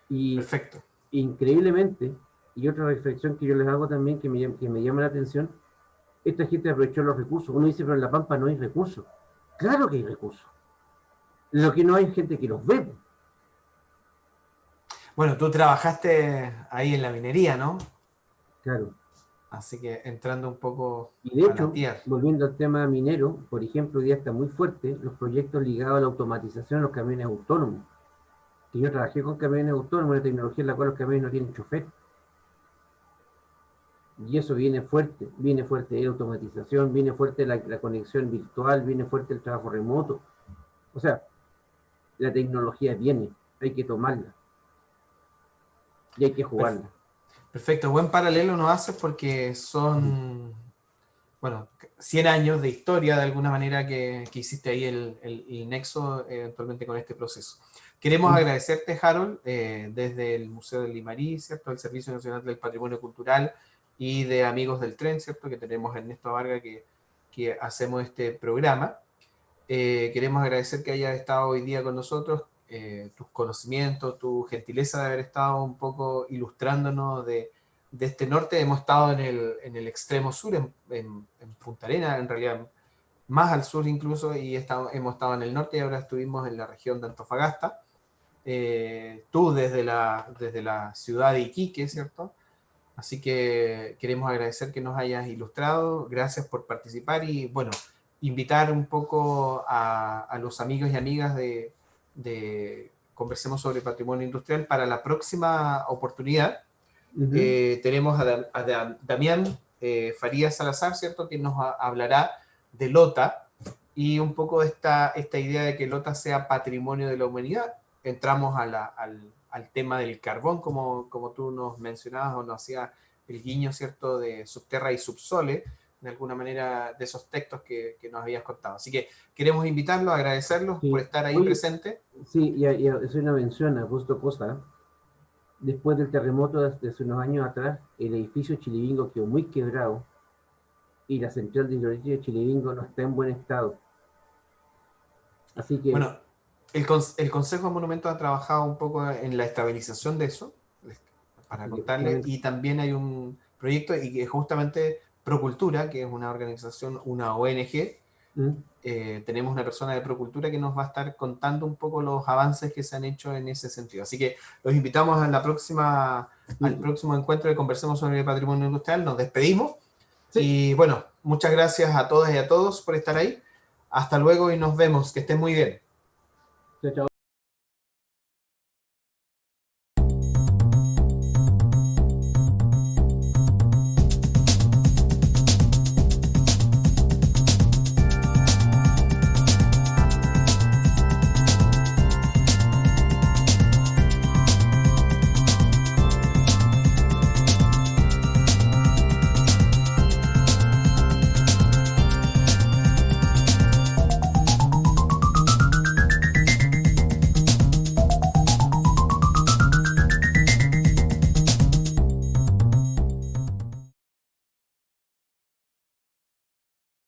Y Perfecto. increíblemente, y otra reflexión que yo les hago también que me llama la atención, esta gente aprovechó los recursos. Uno dice, pero en La Pampa no hay recursos. Claro que hay recursos. Lo que no hay gente que los ve. Bueno, tú trabajaste ahí en la minería, ¿no? Claro. Así que entrando un poco Y de a la hecho, tierra. volviendo al tema minero, por ejemplo, hoy día está muy fuerte los proyectos ligados a la automatización de los camiones autónomos. Que yo trabajé con camiones autónomos, una tecnología en la cual los camiones no tienen chofer. Y eso viene fuerte la automatización, viene fuerte la conexión virtual, viene fuerte el trabajo remoto. O sea, la tecnología viene, hay que tomarla y hay que Perf- jugarla. Perfecto, buen paralelo nos haces porque Ujú. son, bueno, 100 años de historia de alguna manera que hiciste ahí el nexo eventualmente con este proceso. Queremos Mm. agradecerte, Harold, desde el Museo del Limarí, ¿cierto? El Servicio Nacional del Patrimonio Cultural y de Amigos del Tren, ¿cierto? Que tenemos a Ernesto Varga que hacemos este programa. Queremos agradecer que hayas estado hoy día con nosotros, tus conocimientos, tu gentileza de haber estado un poco ilustrándonos de este norte. Hemos estado en el extremo sur, en Punta Arenas, en realidad más al sur incluso, y hemos estado en el norte y ahora estuvimos en la región de Antofagasta. Tú desde la ciudad de Iquique, ¿cierto? Así que queremos agradecer que nos hayas ilustrado, gracias por participar y bueno, invitar un poco a los amigos y amigas de Conversemos sobre Patrimonio Industrial para la próxima oportunidad. Ujú. Tenemos Damián Farías Salazar, ¿cierto? Que nos hablará de Lota y un poco esta idea de que Lota sea patrimonio de la humanidad. Entramos al tema del carbón, como tú nos mencionabas o nos hacía el guiño, ¿cierto? De subterra y subsole, de alguna manera, de esos textos que nos habías contado. Así que queremos invitarlos, agradecerlos por Sí. estar ahí Oye, presentes. sí, y hacer una mención a justo cosa. Después del terremoto de hace unos años atrás, el edificio Chilibingo quedó muy quebrado y la central de hidroeléctrica de Chilibingo no está en buen estado. Así que, Bueno, el Consejo de Monumentos ha trabajado un poco en la estabilización de eso, para así que contarle, y también hay un proyecto y que justamente Procultura, que es una organización, una ONG, ¿Mm? tenemos una persona de Procultura que nos va a estar contando un poco los avances que se han hecho en ese sentido. Así que los invitamos a al Y- próximo encuentro de Conversemos sobre el Patrimonio Industrial. Nos despedimos sí, y bueno, muchas gracias a todas y a todos por estar ahí. Hasta luego y nos vemos. Que estén muy bien. chao, chao.